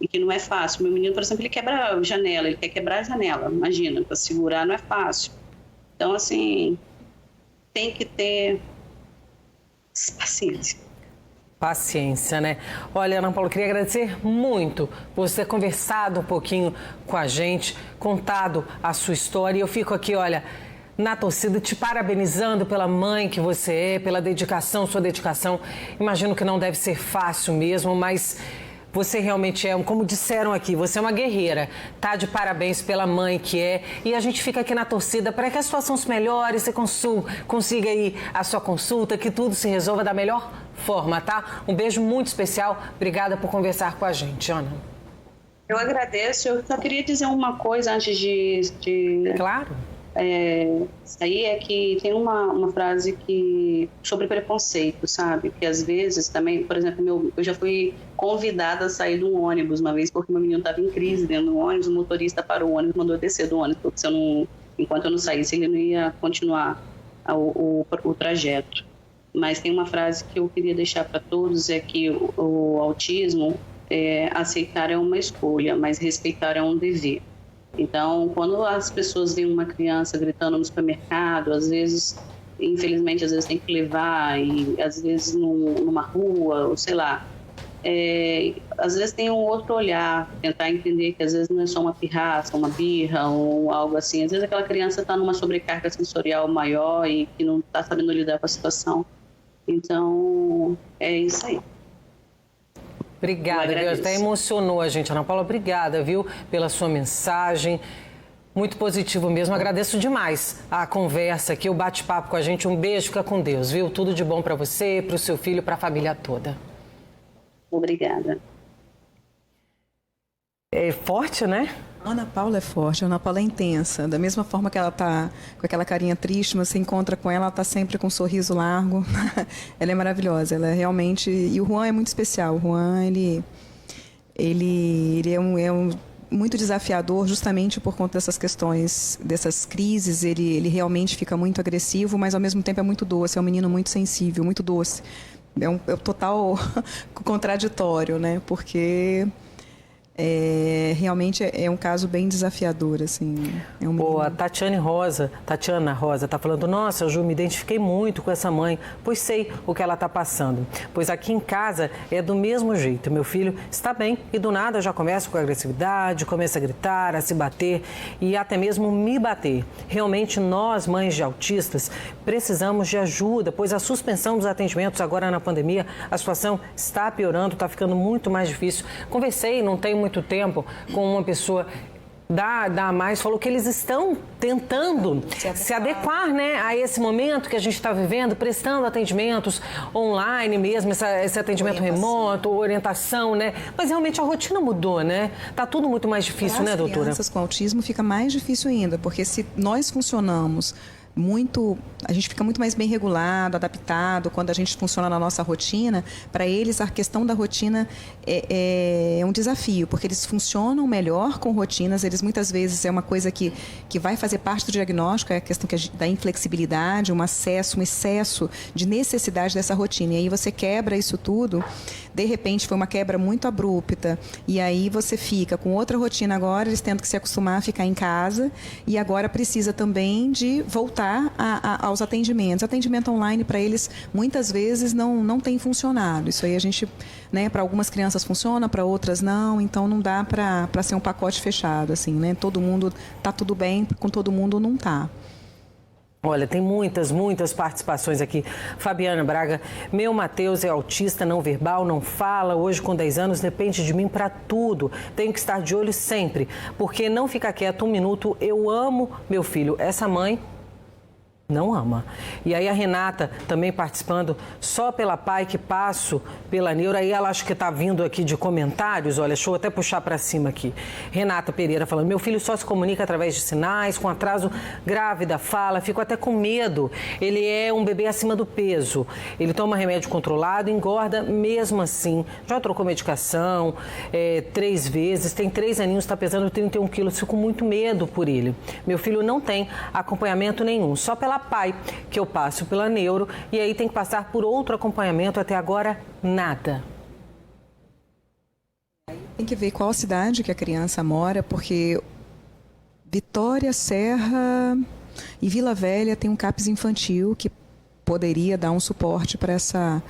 que não é fácil. Meu menino, por exemplo, ele quebra a janela, ele quer quebrar a janela, imagina, para segurar não é fácil. Então, assim, tem que ter paciência. Paciência, né? Olha, Ana Paula, eu queria agradecer muito por você ter conversado um pouquinho com a gente, contado a sua história. E eu fico aqui, olha, na torcida, te parabenizando pela mãe que você é, pela dedicação, sua dedicação. Imagino que não deve ser fácil mesmo, mas você realmente é, como disseram aqui, você é uma guerreira, tá? De parabéns pela mãe que é. E a gente fica aqui na torcida para que a situação se melhore, você consiga ir à sua consulta, que tudo se resolva da melhor forma, tá? Um beijo muito especial. Obrigada por conversar com a gente, Ana. Eu agradeço. Eu só queria dizer uma coisa antes de... Claro. Isso aí é que tem uma frase sobre preconceito, sabe? Que às vezes também, por exemplo, eu já fui convidada a sair de um ônibus uma vez porque meu menino estava em crise dentro do ônibus, o motorista parou o ônibus, mandou eu descer do ônibus, porque enquanto eu não saísse, ele não ia continuar o trajeto. Mas tem uma frase que eu queria deixar para todos, é que o autismo, aceitar é uma escolha, mas respeitar é um dever. Então, quando as pessoas veem uma criança gritando no supermercado, às vezes, infelizmente, às vezes tem que levar, e às vezes numa rua, ou sei lá, às vezes tem um outro olhar, tentar entender que às vezes não é só uma pirraça, uma birra ou algo assim. Às vezes aquela criança está numa sobrecarga sensorial maior e que não está sabendo lidar com a situação. Então, é isso aí. Obrigada, Deus. Até emocionou a gente, Ana Paula. Obrigada, viu, pela sua mensagem. Muito positivo mesmo. Agradeço demais a conversa aqui, o bate-papo com a gente. Um beijo, fica com Deus, viu? Tudo de bom para você, para o seu filho, para a família toda. Obrigada. É forte, né? Ana Paula é forte, a Ana Paula é intensa. Da mesma forma que ela tá com aquela carinha triste, mas você encontra com ela tá sempre com um sorriso largo. Ela é maravilhosa, ela é realmente... E o Juan é muito especial. O Juan, ele é um muito desafiador justamente por conta dessas questões, dessas crises. Ele realmente fica muito agressivo, mas ao mesmo tempo é muito doce. É um menino muito sensível, muito doce. É um total contraditório, né? Porque realmente é um caso bem desafiador, assim. A Tatiana Rosa tá falando: nossa, Ju, me identifiquei muito com essa mãe, pois sei o que ela tá passando. Pois aqui em casa é do mesmo jeito. Meu filho está bem e do nada já começa com agressividade, começa a gritar, a se bater e até mesmo me bater. Realmente nós, mães de autistas, precisamos de ajuda, pois a suspensão dos atendimentos agora na pandemia, a situação está piorando, está ficando muito mais difícil. Conversei, não tem muito tempo, com uma pessoa da Mais, falou que eles estão tentando se adequar, né, a esse momento que a gente está vivendo, prestando atendimentos online mesmo, esse atendimento remoto, orientação, né? Mas realmente a rotina mudou, né? Tá tudo muito mais difícil, né, doutora? Para as crianças com autismo fica mais difícil ainda, porque se nós funcionamos a gente fica muito mais bem regulado, adaptado quando a gente funciona na nossa rotina. Para eles, a questão da rotina é um desafio, porque eles funcionam melhor com rotinas. Eles muitas vezes é uma coisa que vai fazer parte do diagnóstico, é a questão da inflexibilidade, um excesso de necessidade dessa rotina. E aí você quebra isso tudo, de repente foi uma quebra muito abrupta, e aí você fica com outra rotina agora, eles tendo que se acostumar a ficar em casa, e agora precisa também de voltar aos atendimentos. Atendimento online para eles muitas vezes não tem funcionado. Isso aí a gente, né, para algumas crianças funciona, para outras não, então não dá para ser um pacote fechado, assim, né? Todo mundo tá tudo bem, com todo mundo não tá. Olha, tem muitas participações aqui. Fabiana Braga: meu Matheus é autista não verbal, não fala, hoje com 10 anos, depende de mim para tudo. Tenho que estar de olho sempre, porque não fica quieto um minuto. Eu amo meu filho. Essa mãe não ama. E aí a Renata também participando: só pela pai que passo pela neuro. Aí ela acho que está vindo aqui de comentários, olha, deixa eu até puxar para cima aqui. Renata Pereira falando: meu filho só se comunica através de sinais, com atraso grave da fala, fico até com medo. Ele é um bebê acima do peso, ele toma remédio controlado, engorda mesmo assim. Já trocou medicação 3 vezes, tem 3 aninhos, está pesando 31 quilos, fico com muito medo por ele. Meu filho não tem acompanhamento nenhum, só pela pai que eu passo pela neuro, e aí tem que passar por outro acompanhamento, até agora nada. Tem que ver qual cidade que a criança mora, porque Vitória, Serra e Vila Velha tem um CAPS infantil que poderia dar um suporte para essa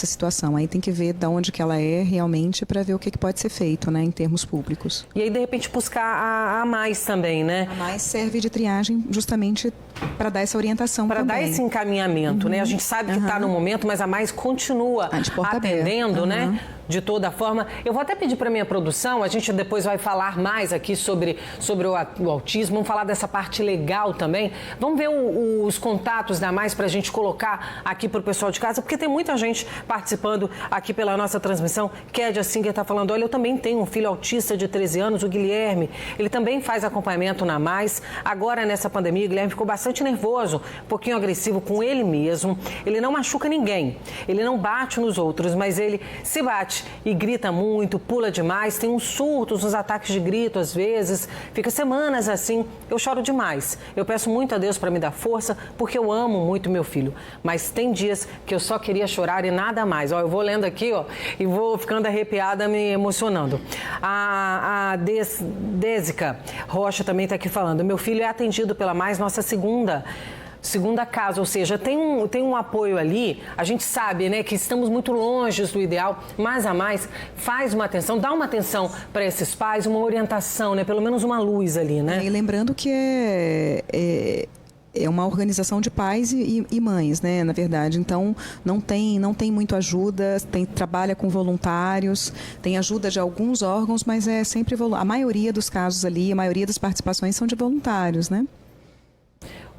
situação. Aí tem que ver de onde que ela é realmente para ver o que pode ser feito, né, em termos públicos. E aí, de repente, buscar a Mais também, né? A Mais serve de triagem justamente para dar essa orientação também. Para dar esse encaminhamento, né? A gente sabe que está no momento, mas a Mais continua atendendo, né? De toda forma. Eu vou até pedir para minha produção, a gente depois vai falar mais aqui sobre o autismo, vamos falar dessa parte legal também. Vamos ver os contatos da Mais para a gente colocar aqui para o pessoal de casa, porque tem muita gente participando aqui pela nossa transmissão. Kédia Singer está falando: olha, eu também tenho um filho autista de 13 anos, o Guilherme. Ele também faz acompanhamento na Mais. Agora, nessa pandemia, o Guilherme ficou bastante nervoso, um pouquinho agressivo com ele mesmo. Ele não machuca ninguém, ele não bate nos outros, mas ele se bate e grita muito, pula demais, tem uns surtos, uns ataques de grito às vezes, fica semanas assim. Eu choro demais. Eu peço muito a Deus para me dar força, porque eu amo muito meu filho. Mas tem dias que eu só queria chorar e nada mais. Ó, eu vou lendo aqui, ó, e vou ficando arrepiada, me emocionando. A Désica Rocha também está aqui falando: meu filho é atendido pela Mais, nossa segunda segunda casa, ou seja, tem um apoio ali. A gente sabe, né, que estamos muito longe do ideal, mas a Mais faz uma atenção, dá uma atenção para esses pais, uma orientação, né, pelo menos uma luz ali, né? E lembrando que é uma organização de pais e mães, né, na verdade. Então, não tem muito ajuda, trabalha com voluntários, tem ajuda de alguns órgãos, mas é sempre a maioria dos casos ali, a maioria das participações são de voluntários, né?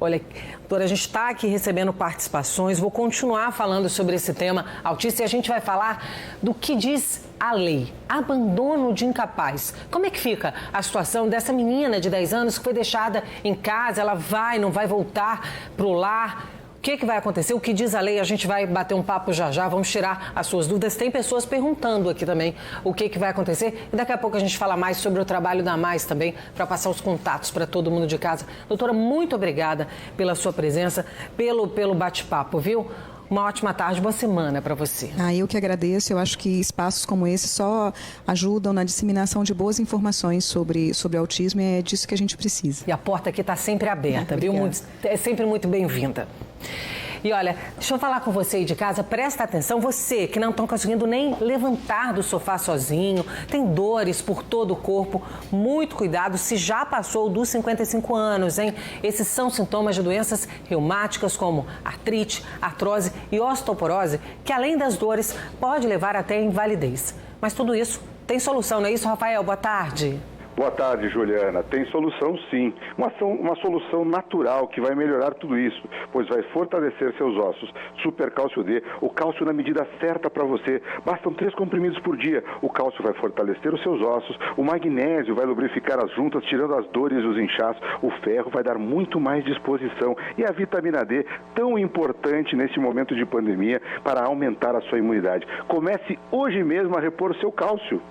Olha, doutora, a gente está aqui recebendo participações, vou continuar falando sobre esse tema autista e a gente vai falar do que diz a lei, abandono de incapaz. Como é que fica a situação dessa menina de 10 anos que foi deixada em casa, ela não vai voltar para o lar? O que vai acontecer? O que diz a lei? A gente vai bater um papo já, vamos tirar as suas dúvidas. Tem pessoas perguntando aqui também o que vai acontecer. E daqui a pouco a gente fala mais sobre o trabalho da Mais também, para passar os contatos para todo mundo de casa. Doutora, muito obrigada pela sua presença, pelo bate-papo, viu? Uma ótima tarde, boa semana para você. Eu que agradeço. Eu acho que espaços como esse só ajudam na disseminação de boas informações sobre autismo e é disso que a gente precisa. E a porta aqui está sempre aberta, viu? É sempre muito bem-vinda. E olha, deixa eu falar com você aí de casa, presta atenção, você que não está conseguindo nem levantar do sofá sozinho, tem dores por todo o corpo, muito cuidado se já passou dos 55 anos, hein? Esses são sintomas de doenças reumáticas como artrite, artrose e osteoporose, que além das dores pode levar até a invalidez. Mas tudo isso tem solução, não é isso, Rafael? Boa tarde. Boa tarde, Juliana. Tem solução, sim. Uma solução natural que vai melhorar tudo isso, pois vai fortalecer seus ossos. Super Cálcio D, o cálcio na medida certa para você. Bastam 3 comprimidos por dia. O cálcio vai fortalecer os seus ossos, o magnésio vai lubrificar as juntas, tirando as dores e os inchaços. O ferro vai dar muito mais disposição. E a vitamina D, tão importante nesse momento de pandemia, para aumentar a sua imunidade. Comece hoje mesmo a repor o seu cálcio.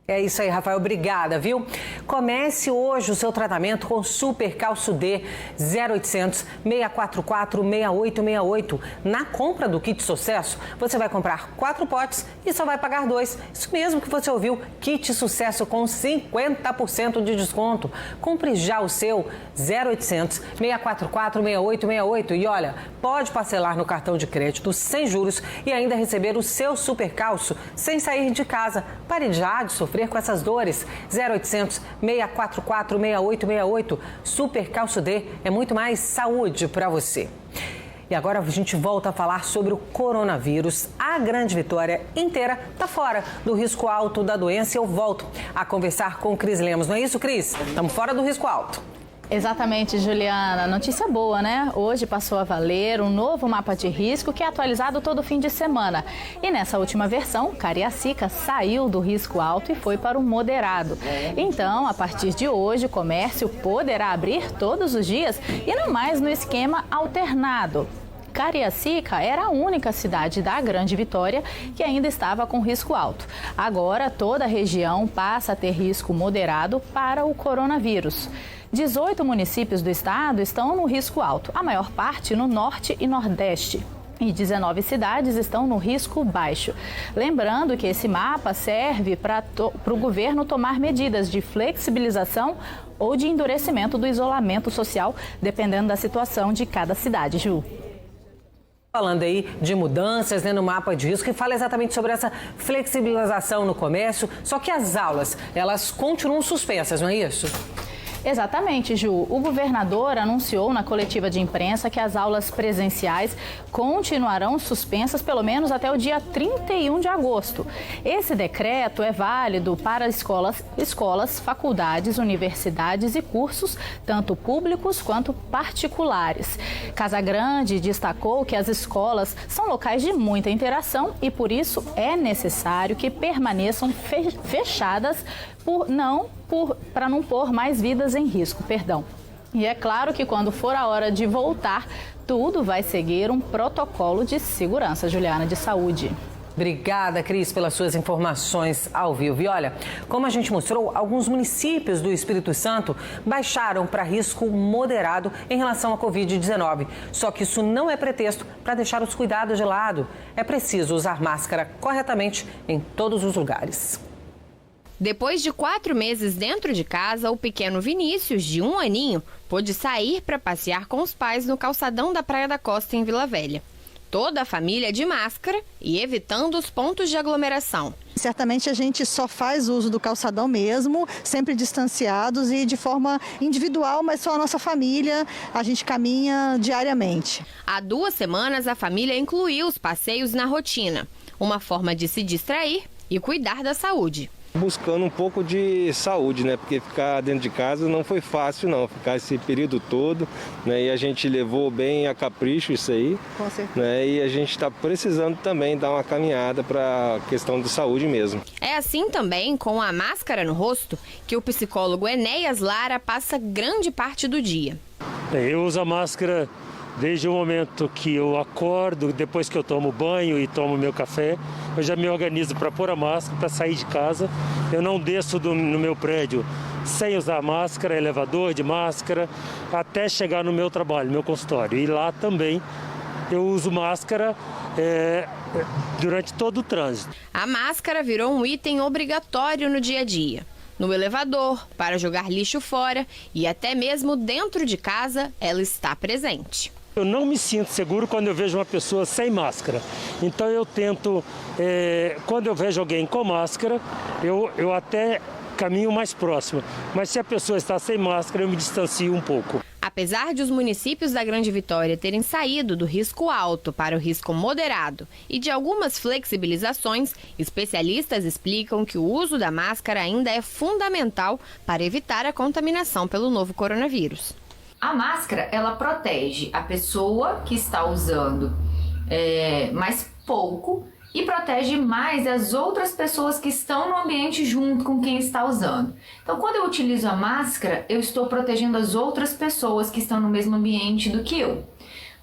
É isso aí, Rafael. Obrigada, viu? Comece hoje o seu tratamento com Super Cálcio D 0800 644 6868. Na compra do kit Sucesso, você vai comprar 4 potes e só vai pagar 2. Isso mesmo que você ouviu, kit Sucesso com 50% de desconto. Compre já o seu 0800 644 6868. E olha, pode parcelar no cartão de crédito sem juros e ainda receber o seu Super Cálcio sem sair de casa. Pare já de sofrer com essas dores. 0800 644 6868. Super Cálcio D é muito mais saúde para você. E agora a gente volta a falar sobre o coronavírus. A Grande Vitória inteira está fora do risco alto da doença e eu volto a conversar com o Cris Lemos. Não é isso, Cris? Estamos fora do risco alto. Exatamente, Juliana. Notícia boa, né? Hoje passou a valer um novo mapa de risco que é atualizado todo fim de semana. E nessa última versão, Cariacica saiu do risco alto e foi para o moderado. Então, a partir de hoje, o comércio poderá abrir todos os dias e não mais no esquema alternado. Cariacica era a única cidade da Grande Vitória que ainda estava com risco alto. Agora, toda a região passa a ter risco moderado para o coronavírus. 18 municípios do estado estão no risco alto, a maior parte no norte e nordeste. E 19 cidades estão no risco baixo. Lembrando que esse mapa serve para o governo tomar medidas de flexibilização ou de endurecimento do isolamento social, dependendo da situação de cada cidade, Ju. Falando aí de mudanças, né, no mapa de risco, que fala exatamente sobre essa flexibilização no comércio, só que as aulas, elas continuam suspensas, não é isso? Exatamente, Ju. O governador anunciou na coletiva de imprensa que as aulas presenciais continuarão suspensas pelo menos até o dia 31 de agosto. Esse decreto é válido para escolas, faculdades, universidades e cursos, tanto públicos quanto particulares. Casagrande destacou que as escolas são locais de muita interação e, por isso, é necessário que permaneçam fechadas para não pôr mais vidas em risco, E é claro que quando for a hora de voltar, tudo vai seguir um protocolo de segurança, Juliana, de saúde. Obrigada, Cris, pelas suas informações ao vivo. E olha, como a gente mostrou, alguns municípios do Espírito Santo baixaram para risco moderado em relação à Covid-19. Só que isso não é pretexto para deixar os cuidados de lado. É preciso usar máscara corretamente em todos os lugares. Depois de 4 meses dentro de casa, o pequeno Vinícius, de 1 aninho, pôde sair para passear com os pais no calçadão da Praia da Costa, em Vila Velha. Toda a família de máscara e evitando os pontos de aglomeração. Certamente a gente só faz uso do calçadão mesmo, sempre distanciados e de forma individual, mas só a nossa família, a gente caminha diariamente. Há 2 semanas a família incluiu os passeios na rotina, uma forma de se distrair e cuidar da saúde. Buscando um pouco de saúde, né? Porque ficar dentro de casa não foi fácil, não. Ficar esse período todo, né? E a gente levou bem a capricho isso aí. Com certeza. Né? E a gente está precisando também dar uma caminhada para a questão de saúde mesmo. É assim também, com a máscara no rosto, que o psicólogo Enéas Lara passa grande parte do dia. Eu uso a máscara desde o momento que eu acordo, depois que eu tomo banho e tomo meu café, eu já me organizo para pôr a máscara, para sair de casa. Eu não desço no meu prédio sem usar máscara, elevador de máscara, até chegar no meu trabalho, meu consultório. E lá também eu uso máscara durante todo o trânsito. A máscara virou um item obrigatório no dia a dia. No elevador, para jogar lixo fora e até mesmo dentro de casa, ela está presente. Eu não me sinto seguro quando eu vejo uma pessoa sem máscara. Então eu tento, quando eu vejo alguém com máscara, eu até caminho mais próximo. Mas se a pessoa está sem máscara, eu me distancio um pouco. Apesar de os municípios da Grande Vitória terem saído do risco alto para o risco moderado e de algumas flexibilizações, especialistas explicam que o uso da máscara ainda é fundamental para evitar a contaminação pelo novo coronavírus. A máscara, ela protege a pessoa que está usando mais pouco e protege mais as outras pessoas que estão no ambiente junto com quem está usando. Então, quando eu utilizo a máscara, eu estou protegendo as outras pessoas que estão no mesmo ambiente do que eu.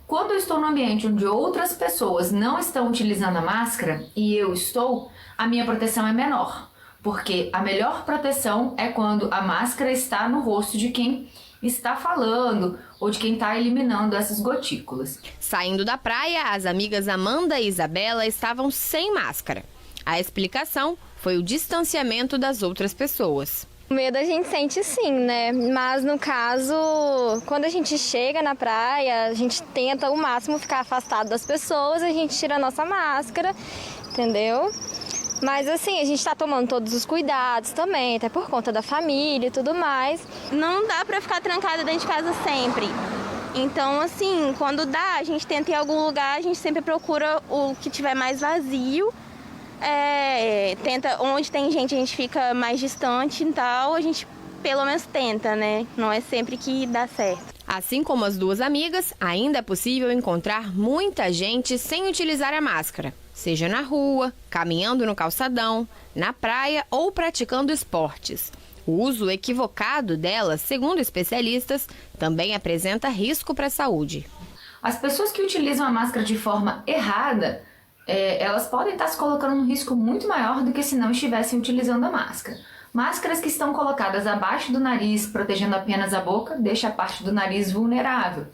Quando eu estou no ambiente onde outras pessoas não estão utilizando a máscara e eu estou, a minha proteção é menor, porque a melhor proteção é quando a máscara está no rosto de quem está falando ou de quem está eliminando essas gotículas. Saindo da praia, as amigas Amanda e Isabela estavam sem máscara. A explicação foi o distanciamento das outras pessoas. O medo a gente sente sim, né? Mas no caso, quando a gente chega na praia, a gente tenta ao máximo ficar afastado das pessoas, a gente tira a nossa máscara, entendeu? Mas assim, a gente está tomando todos os cuidados também, até por conta da família e tudo mais. Não dá para ficar trancada dentro de casa sempre. Então, assim, quando dá, a gente tenta ir em algum lugar, a gente sempre procura o que tiver mais vazio. Tenta, onde tem gente, a gente fica mais distante e tal, a gente pelo menos tenta, né? Não é sempre que dá certo. Assim como as 2 amigas, ainda é possível encontrar muita gente sem utilizar a máscara, seja na rua, caminhando no calçadão, na praia ou praticando esportes. O uso equivocado dela, segundo especialistas, também apresenta risco para a saúde. As pessoas que utilizam a máscara de forma errada, elas podem estar se colocando num risco muito maior do que se não estivessem utilizando a máscara. Máscaras que estão colocadas abaixo do nariz, protegendo apenas a boca, deixa a parte do nariz vulnerável.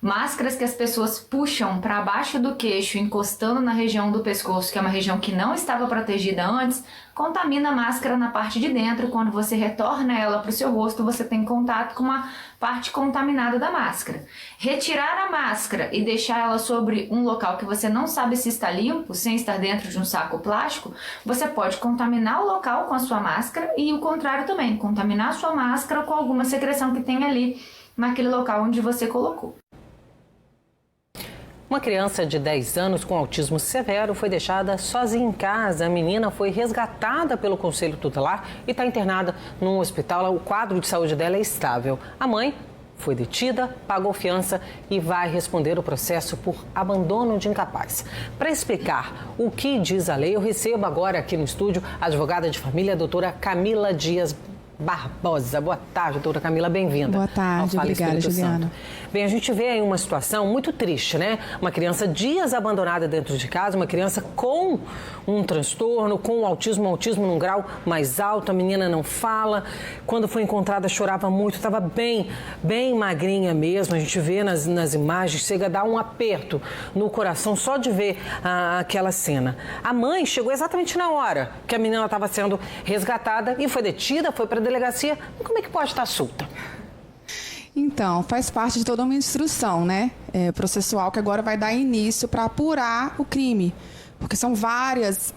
Máscaras que as pessoas puxam para baixo do queixo, encostando na região do pescoço, que é uma região que não estava protegida antes, contamina a máscara na parte de dentro. Quando você retorna ela para o seu rosto, você tem contato com uma parte contaminada da máscara. Retirar a máscara e deixar ela sobre um local que você não sabe se está limpo, sem estar dentro de um saco plástico, você pode contaminar o local com a sua máscara e o contrário também, contaminar a sua máscara com alguma secreção que tem ali naquele local onde você colocou. Uma criança de 10 anos com autismo severo foi deixada sozinha em casa. A menina foi resgatada pelo Conselho Tutelar e está internada num hospital. O quadro de saúde dela é estável. A mãe foi detida, pagou fiança e vai responder o processo por abandono de incapaz. Para explicar o que diz a lei, eu recebo agora aqui no estúdio a advogada de família, a doutora Camila Dias. Barbosa. Boa tarde, doutora Camila, bem-vinda. Boa tarde, obrigada, Juliana. Bem, a gente vê aí uma situação muito triste, né? Uma criança dias abandonada dentro de casa, uma criança com um transtorno, com autismo num grau mais alto, a menina não fala. Quando foi encontrada, chorava muito, estava bem magrinha mesmo. A gente vê nas imagens, chega a dar um aperto no coração só de ver aquela cena. A mãe chegou exatamente na hora que a menina estava sendo resgatada e foi detida, foi para a delegacia. Como é que pode estar solta? Então, faz parte de toda uma instrução, né, processual, que agora vai dar início para apurar o crime. Porque são vários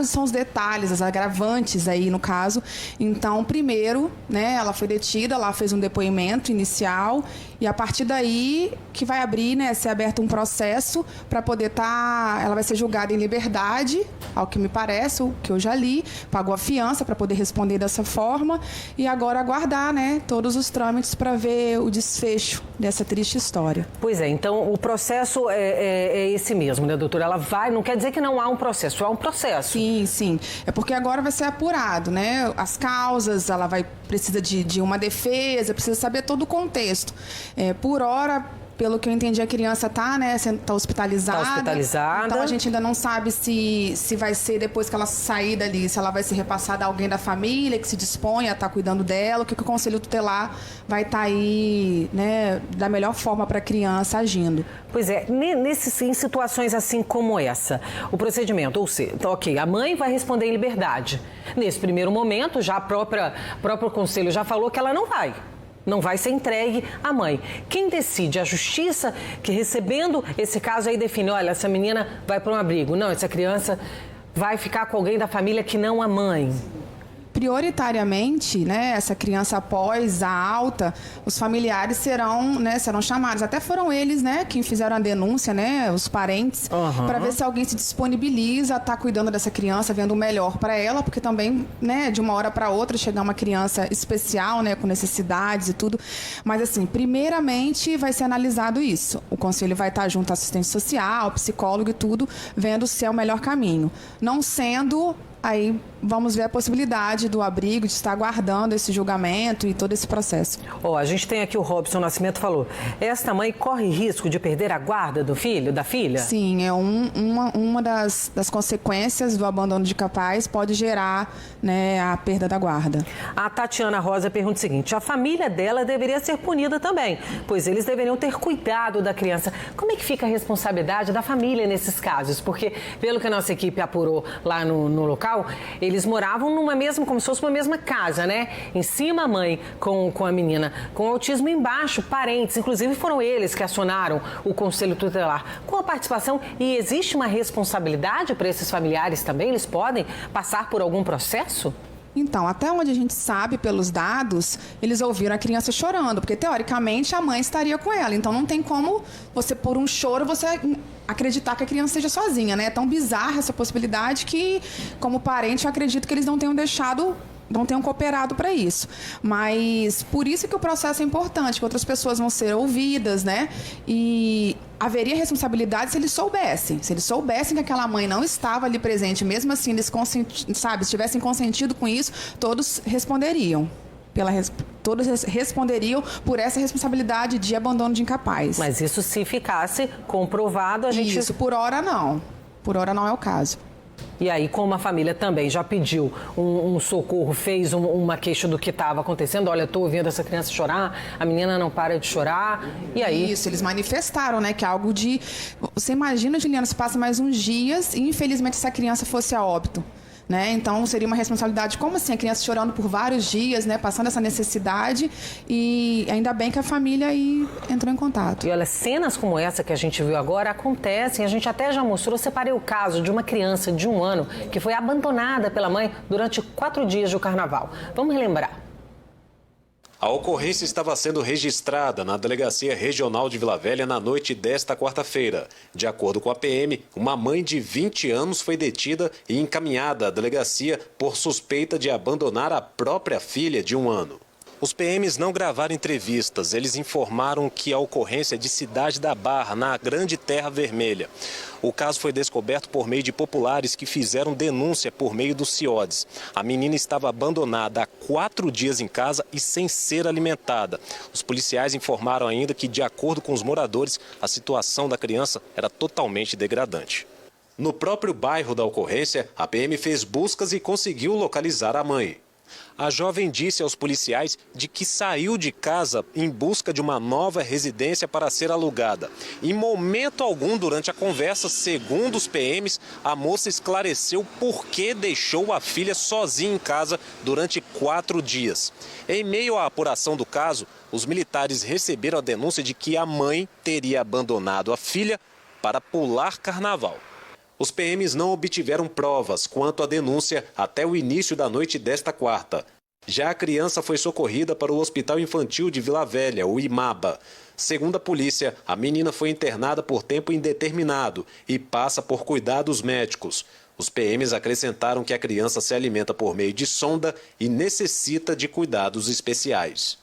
são os detalhes, as agravantes aí no caso. Então, primeiro, né, ela foi detida, ela fez um depoimento inicial e a partir daí que vai abrir, né, ser aberto um processo para poder ela vai ser julgada em liberdade, ao que me parece, o que eu já li, pagou a fiança para poder responder dessa forma e agora aguardar, né, todos os trâmites para ver o desfecho dessa triste história. Pois é, então o processo é esse mesmo, né, doutora? Ela vai, não quer dizer que não há um processo, há um processo. Sim. É porque agora vai ser apurado, né? As causas, ela precisa de uma defesa, precisa saber todo o contexto. Por hora, pelo que eu entendi, a criança tá hospitalizada. Está hospitalizada. Então a gente ainda não sabe se vai ser depois que ela sair dali, se ela vai ser repassada a alguém da família que se dispõe a estar cuidando dela, o que o Conselho Tutelar vai estar aí, né, da melhor forma para a criança agindo. Pois é, em situações assim como essa, o procedimento, ou seja, então, ok, a mãe vai responder em liberdade. Nesse primeiro momento, já próprio Conselho já falou que ela não vai ser entregue à mãe. Quem decide? A justiça, que recebendo esse caso aí define, olha, essa menina vai para um abrigo. Não, essa criança vai ficar com alguém da família que não a mãe. Prioritariamente, né, essa criança após a alta, os familiares serão chamados. Até foram eles, né, quem fizeram a denúncia, né, os parentes, para ver se alguém se disponibiliza a estar cuidando dessa criança, vendo o melhor para ela, porque também, né, de uma hora para outra chegar uma criança especial, né, com necessidades e tudo. Mas assim, primeiramente vai ser analisado isso. O conselho vai estar junto à assistente social, psicólogo e tudo, vendo se é o melhor caminho. Não sendo, aí vamos ver a possibilidade do abrigo, de estar aguardando esse julgamento e todo esse processo. A gente tem aqui o Robson Nascimento falou, esta mãe corre risco de perder a guarda do filho, da filha? Sim, é uma das consequências do abandono de capaz, pode gerar, né, a perda da guarda. A Tatiana Rosa pergunta o seguinte, a família dela deveria ser punida também, pois eles deveriam ter cuidado da criança. Como é que fica a responsabilidade da família nesses casos? Porque, pelo que a nossa equipe apurou lá no local, eles moravam como se fosse uma mesma casa, né? Em cima a mãe com a menina com autismo, embaixo parentes, inclusive foram eles que acionaram o Conselho Tutelar com a participação. E existe uma responsabilidade para esses familiares também? Eles podem passar por algum processo? Então, até onde a gente sabe pelos dados, eles ouviram a criança chorando, porque teoricamente a mãe estaria com ela. Então não tem como você, por um choro, você acreditar que a criança seja sozinha, né? É tão bizarra essa possibilidade que, como parente, eu acredito que eles não tenham cooperado para isso. Mas por isso que o processo é importante, que outras pessoas vão ser ouvidas, né? E haveria responsabilidade se eles soubessem que aquela mãe não estava ali presente, mesmo assim eles estivessem consentido com isso, todos responderiam. Todos responderiam por essa responsabilidade de abandono de incapaz. Mas isso se ficasse comprovado, Isso, por hora não. Por hora não é o caso. E aí, como a família também já pediu um socorro, fez uma queixa do que estava acontecendo, olha, estou ouvindo essa criança chorar, a menina não para de chorar, e aí? Isso, eles manifestaram, né, que é algo de... Você imagina, Juliana, se passa mais uns dias e infelizmente essa criança fosse a óbito. Né? Então, seria uma responsabilidade, como assim, a criança chorando por vários dias, né? Passando essa necessidade, e ainda bem que a família aí entrou em contato. E olha, cenas como essa que a gente viu agora acontecem, a gente até já mostrou, eu separei o caso de uma criança de 1 ano que foi abandonada pela mãe durante 4 dias do carnaval. Vamos relembrar. A ocorrência estava sendo registrada na Delegacia Regional de Vila Velha na noite desta quarta-feira. De acordo com a PM, uma mãe de 20 anos foi detida e encaminhada à delegacia por suspeita de abandonar a própria filha de 1 ano. Os PMs não gravaram entrevistas, eles informaram que a ocorrência é de Cidade da Barra, na Grande Terra Vermelha. O caso foi descoberto por meio de populares que fizeram denúncia por meio do CIODES. A menina estava abandonada há 4 dias em casa e sem ser alimentada. Os policiais informaram ainda que, de acordo com os moradores, a situação da criança era totalmente degradante. No próprio bairro da ocorrência, a PM fez buscas e conseguiu localizar a mãe. A jovem disse aos policiais de que saiu de casa em busca de uma nova residência para ser alugada. Em momento algum durante a conversa, segundo os PMs, a moça esclareceu por que deixou a filha sozinha em casa durante 4 dias. Em meio à apuração do caso, os militares receberam a denúncia de que a mãe teria abandonado a filha para pular carnaval. Os PMs não obtiveram provas quanto à denúncia até o início da noite desta quarta. Já a criança foi socorrida para o Hospital Infantil de Vila Velha, o IMABA. Segundo a polícia, a menina foi internada por tempo indeterminado e passa por cuidados médicos. Os PMs acrescentaram que a criança se alimenta por meio de sonda e necessita de cuidados especiais.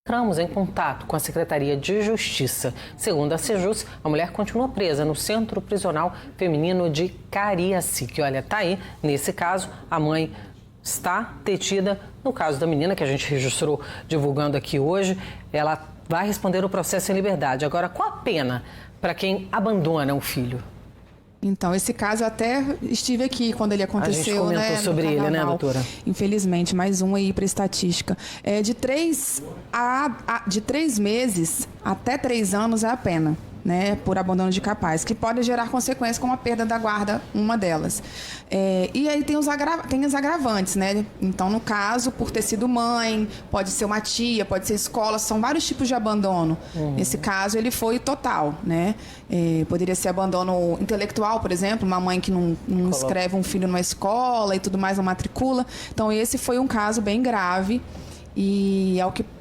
Entramos em contato com a Secretaria de Justiça. Segundo a Sejus, a mulher continua presa no Centro Prisional Feminino de Cariacica. Olha, tá aí, nesse caso, a mãe está detida. No caso da menina, que a gente registrou divulgando aqui hoje, ela vai responder o processo em liberdade. Agora, qual a pena para quem abandona um filho? Então, esse caso eu até estive aqui quando ele aconteceu, a gente comentou sobre ele, né, doutora? Infelizmente, mais um aí para estatística. De 3 meses até 3 anos é a pena, né, por abandono de capaz, que pode gerar consequências como a perda da guarda, uma delas. E aí tem os agravantes, né? Então, no caso, por ter sido mãe, pode ser uma tia, pode ser escola, são vários tipos de abandono. Nesse caso, ele foi total, né? Poderia ser abandono intelectual, por exemplo, uma mãe que não inscreve um filho numa escola e tudo mais, não matricula. Então, esse foi um caso bem grave e,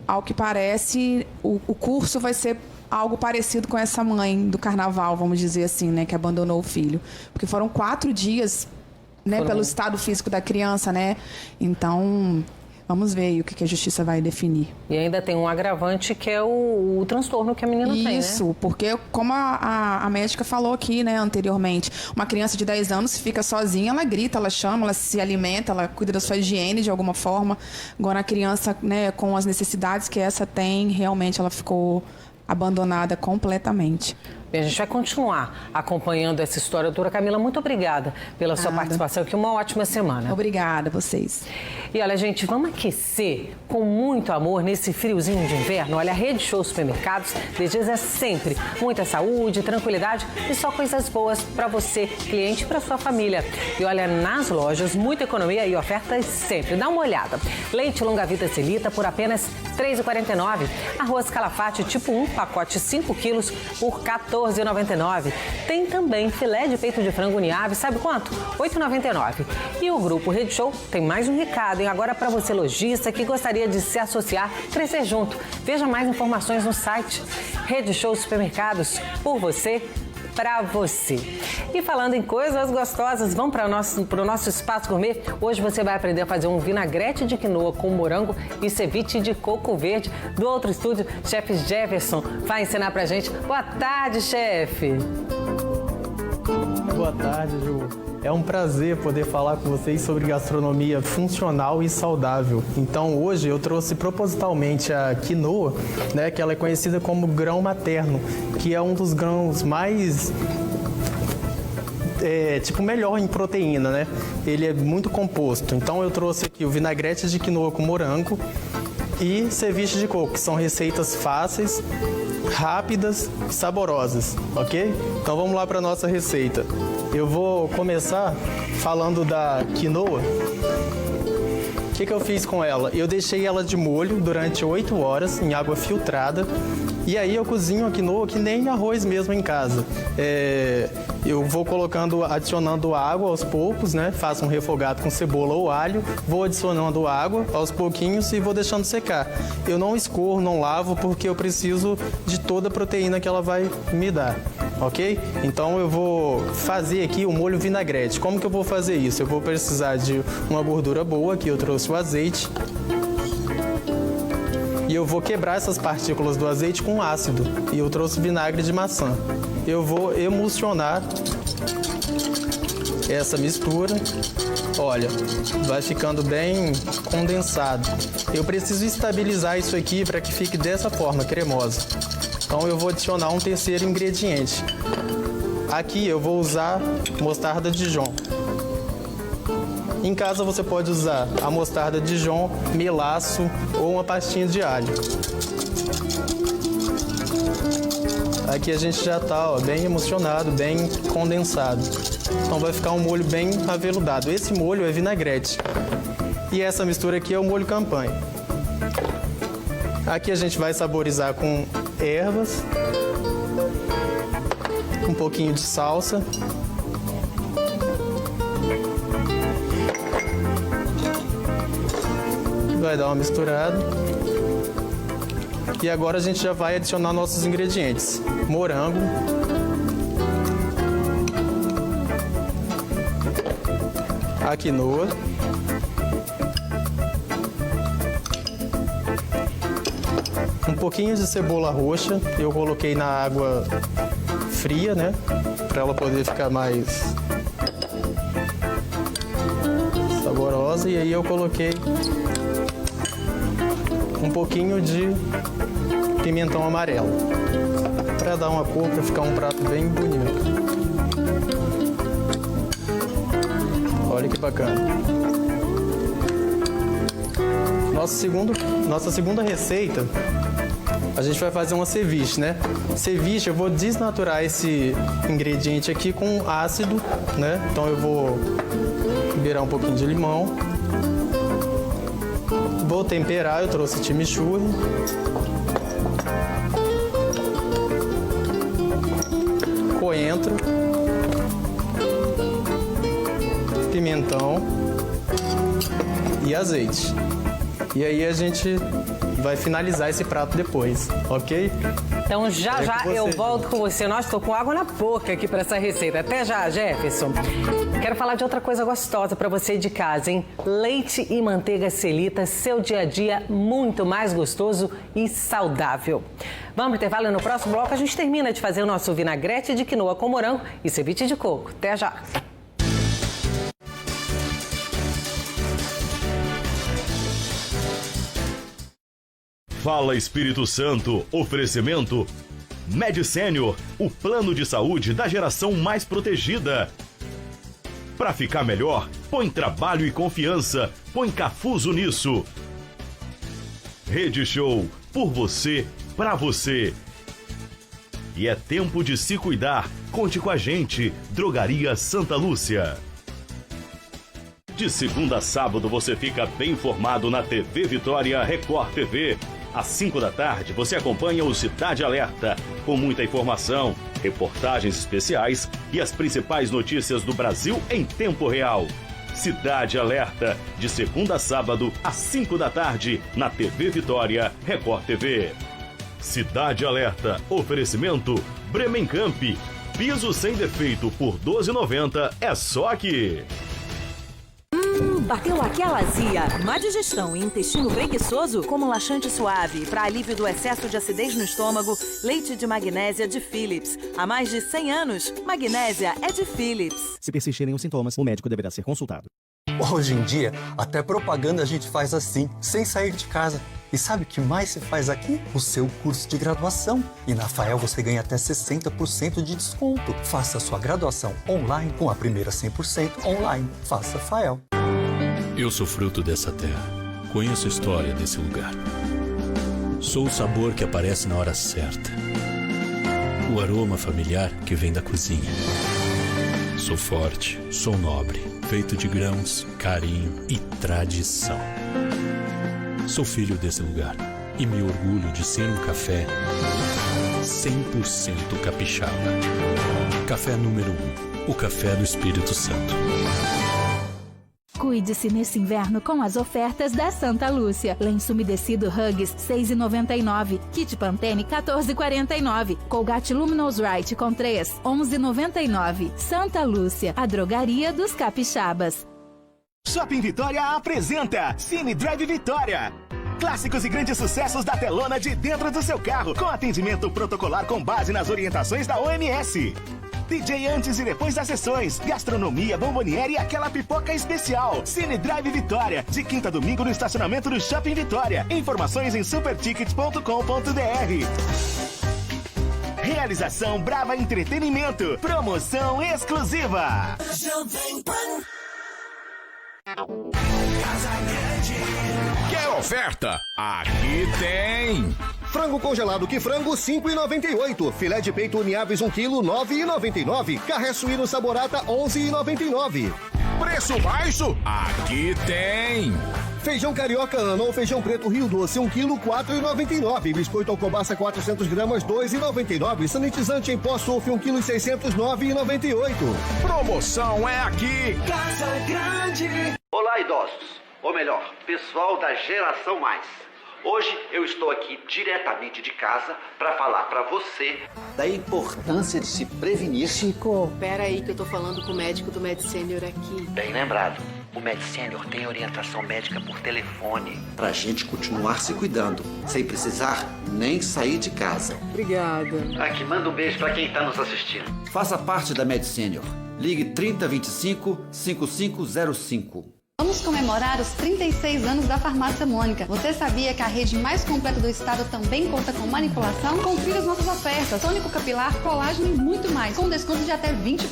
ao que parece, o curso vai ser algo parecido com essa mãe do carnaval, vamos dizer assim, né, que abandonou o filho. Porque foram 4 dias, né, pelo estado físico da criança, né? Então, vamos ver aí o que a justiça vai definir. E ainda tem um agravante que é o transtorno que a menina tem, né? Isso, porque como a médica falou aqui, né, anteriormente, uma criança de 10 anos fica sozinha, ela grita, ela chama, ela se alimenta, ela cuida da sua higiene de alguma forma. Agora a criança, né, com as necessidades que essa tem, realmente ela ficou abandonada completamente. Bem, a gente vai continuar acompanhando essa história. Doutora Camila, muito obrigada pela sua participação aqui. Uma ótima semana. Obrigada a vocês. E olha, gente, vamos aquecer com muito amor nesse friozinho de inverno. Olha, a Rede Show Supermercados deseja sempre muita saúde, tranquilidade e só coisas boas para você, cliente, e para sua família. E olha, nas lojas, muita economia e ofertas sempre. Dá uma olhada. Leite longa-vida Celita por apenas R$ 3,49. Arroz Calafate tipo 1, pacote 5 quilos por R$ 14,99. Tem também filé de peito de frango Uniave, sabe quanto? R$ 8,99. E o Grupo Rede Show tem mais um recado, hein? Agora para você lojista que gostaria de se associar, crescer junto. Veja mais informações no site Rede Show Supermercados, por você, para você. E falando em coisas gostosas, vamos para o nosso espaço gourmet. Hoje você vai aprender a fazer um vinagrete de quinoa com morango e ceviche de coco verde. Do outro estúdio, chefe Jefferson vai ensinar pra gente. Boa tarde, chefe. Boa tarde, Ju. É um prazer poder falar com vocês sobre gastronomia funcional e saudável. Então, hoje eu trouxe propositalmente a quinoa, né, que ela é conhecida como grão materno, que é um dos grãos mais melhor em proteína, né? Ele é muito composto. Então, eu trouxe aqui o vinagrete de quinoa com morango e ceviche de coco, que são receitas fáceis, rápidas e saborosas, ok? Então vamos lá para a nossa receita. Eu vou começar falando da quinoa. O que eu fiz com ela? Eu deixei ela de molho durante 8 horas em água filtrada. E aí eu cozinho a quinoa que nem arroz mesmo em casa. Eu vou adicionando água aos poucos, né? Faço um refogado com cebola ou alho, vou adicionando água aos pouquinhos e vou deixando secar. Eu não escorro, não lavo, porque eu preciso de toda a proteína que ela vai me dar, ok? Então eu vou fazer aqui o molho vinagrete. Como que eu vou fazer isso? Eu vou precisar de uma gordura boa, aqui eu trouxe o azeite. eu vou quebrar essas partículas do azeite com ácido. E eu trouxe vinagre de maçã. Eu vou emulsionar essa mistura. Olha, vai ficando bem condensado. Eu preciso estabilizar isso aqui para que fique dessa forma, cremosa. Então eu vou adicionar um terceiro ingrediente. Aqui eu vou usar mostarda Dijon. Em casa você pode usar a mostarda Dijon, melaço ou uma pastinha de alho. Aqui a gente já está bem emulsionado, bem condensado. Então vai ficar um molho bem aveludado. Esse molho é vinagrete. E essa mistura aqui é o molho campanha. Aqui a gente vai saborizar com ervas, um pouquinho de salsa. Vai dar uma misturada. E agora a gente já vai adicionar nossos ingredientes. Morango. A quinoa. Um pouquinho de cebola roxa. Eu coloquei na água fria, né? Para ela poder ficar mais saborosa. E aí eu coloquei um pouquinho de pimentão amarelo para dar uma cor, para ficar um prato bem bonito. Olha que bacana. Nossa segunda receita, a gente vai fazer uma ceviche, né? Ceviche, eu vou desnaturar esse ingrediente aqui com ácido, né? Então eu vou virar um pouquinho de limão. Vou temperar, eu trouxe chimichurri. Coentro. Pimentão. E azeite. E aí a gente vai finalizar esse prato depois, ok? Então já eu volto com você. Nossa, estou com água na boca aqui para essa receita. Até já, Jefferson. Quero falar de outra coisa gostosa para você de casa, hein? Leite e manteiga Celita, seu dia a dia muito mais gostoso e saudável. Vamos pro intervalo e no próximo bloco a gente termina de fazer o nosso vinagrete de quinoa com morango e ceviche de coco. Até já! Fala Espírito Santo, oferecimento Med Senior, o plano de saúde da geração mais protegida. Para ficar melhor, põe trabalho e confiança, põe Cafuso nisso. Rede Show, por você, pra você. E é tempo de se cuidar, conte com a gente, Drogaria Santa Lúcia. De segunda a sábado você fica bem informado na TV Vitória Record TV. Às 5 da tarde, você acompanha o Cidade Alerta, com muita informação, reportagens especiais e as principais notícias do Brasil em tempo real. Cidade Alerta, de segunda a sábado, às 5 da tarde, na TV Vitória Record TV. Cidade Alerta, oferecimento Bremencamp. Piso sem defeito por R$ 12,90 é só aqui. Bateu aquela azia, má digestão e intestino preguiçoso? Como laxante suave para alívio do excesso de acidez no estômago, leite de magnésia de Philips. Há mais de 100 anos, magnésia é de Philips. Se persistirem os sintomas, o médico deverá ser consultado. Hoje em dia, até propaganda a gente faz assim, sem sair de casa. E sabe o que mais se faz aqui? O seu curso de graduação. E na FAEL você ganha até 60% de desconto. Faça sua graduação online com a primeira 100% online. Faça FAEL. Eu sou fruto dessa terra. Conheço a história desse lugar. Sou o sabor que aparece na hora certa. O aroma familiar que vem da cozinha. Sou forte, sou nobre, feito de grãos, carinho e tradição. Sou filho desse lugar e me orgulho de ser um café 100% capixaba. Café número 1, o café do Espírito Santo. Cuide-se nesse inverno com as ofertas da Santa Lúcia. Lenço umedecido Huggies, R$ 6,99. Kit Pantene, R$ 14,49. Colgate Luminous Right com 3, R$ 11,99. Santa Lúcia, a drogaria dos capixabas. Shopping Vitória apresenta Cine Drive Vitória. Clássicos e grandes sucessos da telona de dentro do seu carro, com atendimento protocolar com base nas orientações da OMS. DJ antes e depois das sessões, gastronomia, bomboniere e aquela pipoca especial. Cine Drive Vitória, de quinta a domingo no estacionamento do Shopping Vitória. Informações em supertickets.com.br. Realização Brava Entretenimento. Promoção exclusiva. Quer oferta? Aqui tem! Frango congelado que frango, R$ 5,98. Filé de peito Uniaves 1 kg, R$ 9,99. Carré suíno Saborata, R$ 11,99. Preço baixo? Aqui tem! Feijão carioca Ana ou feijão preto Rio Doce, 1 kg, R$ 4,99. Biscoito Alcobaça 400 gramas, R$ 2,99. Sanitizante em pó Sulf, 1 kg, 600, R$ 9,98. Promoção é aqui! Casa Grande! Olá, idosos. Ou melhor, pessoal da Geração Mais. Hoje eu estou aqui diretamente de casa para falar para você da importância de se prevenir. Chico, pera aí que eu tô falando com o médico do Med Senior aqui. Bem lembrado, o Med Senior tem orientação médica por telefone pra gente continuar se cuidando, sem precisar nem sair de casa. Obrigada. Aqui, manda um beijo para quem tá nos assistindo. Faça parte da Med Senior. Ligue 3025 5505. Vamos comemorar os 36 anos da Farmácia Mônica. Você sabia que a rede mais completa do estado também conta com manipulação? Confira as nossas ofertas. Tônico capilar, colágeno e muito mais, com desconto de até 20%.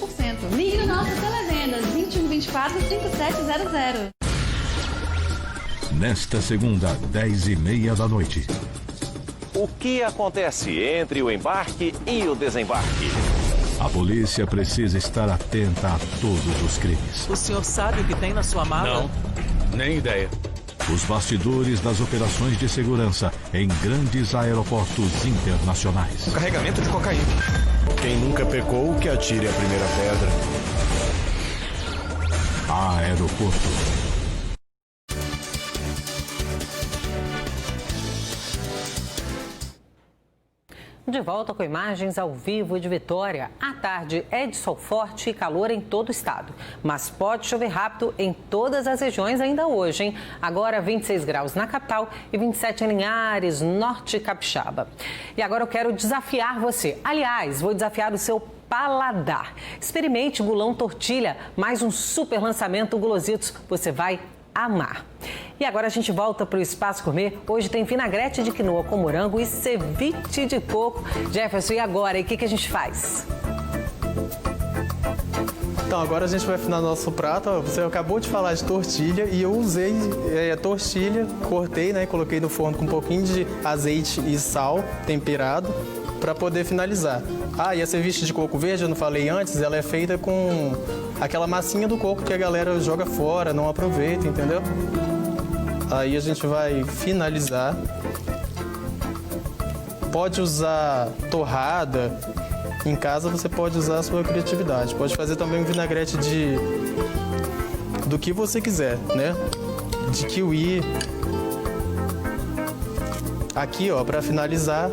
Ligue no nosso televendas 2124-5700. Nesta segunda, 10h30 da noite. O que acontece entre o embarque e o desembarque? A polícia precisa estar atenta a todos os crimes. O senhor sabe o que tem na sua mala? Não, nem ideia. Os bastidores das operações de segurança em grandes aeroportos internacionais. O carregamento de cocaína. Quem nunca pecou, que atire a primeira pedra. Aeroporto. De volta com imagens ao vivo de Vitória. À tarde é de sol forte e calor em todo o estado. Mas pode chover rápido em todas as regiões ainda hoje, hein? Agora 26 graus na capital e 27 em Linhares, Norte Capixaba. E agora eu quero desafiar você. Aliás, vou desafiar o seu paladar. Experimente Gulão Tortilha, mais um super lançamento Gulositos. Você vai amar. E agora a gente volta para o Espaço Gourmet. Hoje tem vinagrete de quinoa com morango e ceviche de coco. Jefferson, e agora? E o que a gente faz? Então, agora a gente vai afinar nosso prato. Você acabou de falar de tortilha e eu usei tortilha, cortei, né? Coloquei no forno com um pouquinho de azeite e sal temperado para poder finalizar. Ah, e a ceviche de coco verde, eu não falei antes, ela é feita com aquela massinha do coco que a galera joga fora, não aproveita, entendeu? Aí a gente vai finalizar. Pode usar torrada. Em casa você pode usar a sua criatividade. Pode fazer também um vinagrete do que você quiser, né? De kiwi. Aqui, ó, para finalizar,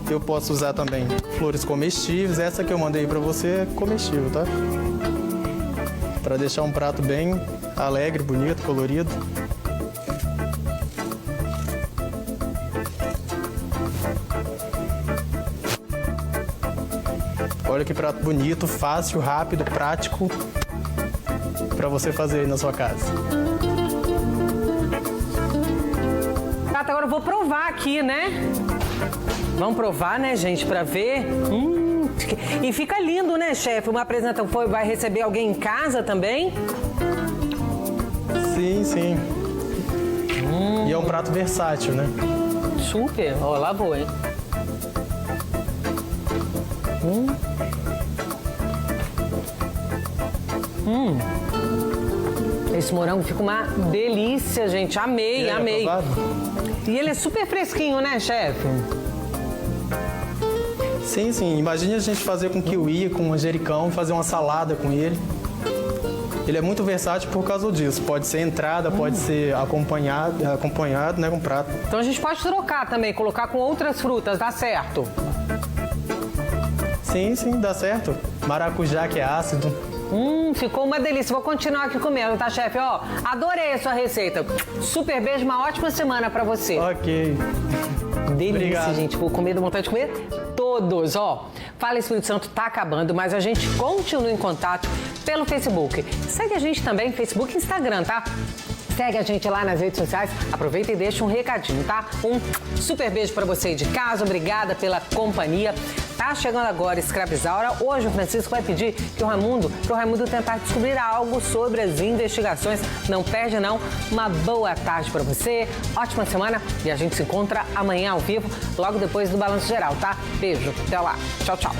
eu posso usar também flores comestíveis. Essa que eu mandei para você é comestível, tá? Para deixar um prato bem alegre, bonito, colorido. Olha que prato bonito, fácil, rápido, prático para você fazer aí na sua casa. Agora eu vou provar aqui, né? Vamos provar, né, gente, para ver. E fica lindo, né, chefe? Uma apresentação vai receber alguém em casa também? Sim, sim. E é um prato versátil, né? Super. Ó, lá vou, hein? Esse morango fica uma delícia, gente. Amei, amei. E ele é super fresquinho, né, chefe? Sim, sim. Imagine a gente fazer com kiwi, com manjericão, fazer uma salada com ele. Ele é muito versátil por causa disso. Pode ser entrada, pode ser acompanhado, né, com prato. Então a gente pode trocar também, colocar com outras frutas, dá certo? Sim, sim, dá certo. Maracujá, que é ácido. Ficou uma delícia. Vou continuar aqui comendo, tá, chefe? Ó, adorei a sua receita. Super beijo, uma ótima semana pra você. Ok. Delícia, Obrigado. gente. Vou comer, dá vontade de comer todos, ó. Fala Espírito Santo tá acabando, mas a gente continua em contato pelo Facebook. Segue a gente também, Facebook e Instagram, tá? Segue a gente lá nas redes sociais. Aproveita e deixa um recadinho, tá? Um super beijo pra você aí de casa. Obrigada pela companhia. Tá chegando agora Escravizaura. Hoje o Francisco vai pedir que pro Raimundo tentar descobrir algo sobre as investigações. Não perde, não. Uma boa tarde pra você. Ótima semana. E a gente se encontra amanhã ao vivo, logo depois do Balanço Geral, tá? Beijo. Até lá. Tchau, tchau.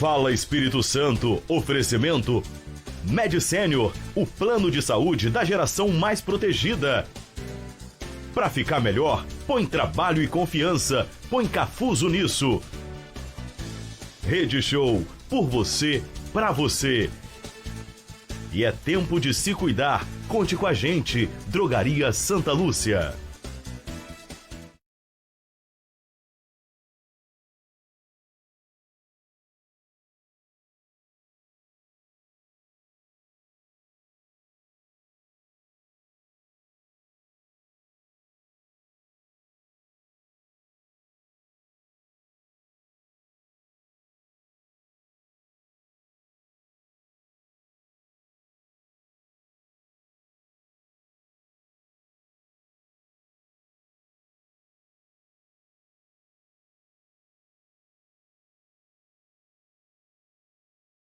Fala Espírito Santo, oferecimento Med Senior, o plano de saúde da geração mais protegida. Para ficar melhor, põe trabalho e confiança, põe Cafuso nisso. Rede Show, por você, pra você. E é tempo de se cuidar. Conte com a gente, Drogaria Santa Lúcia.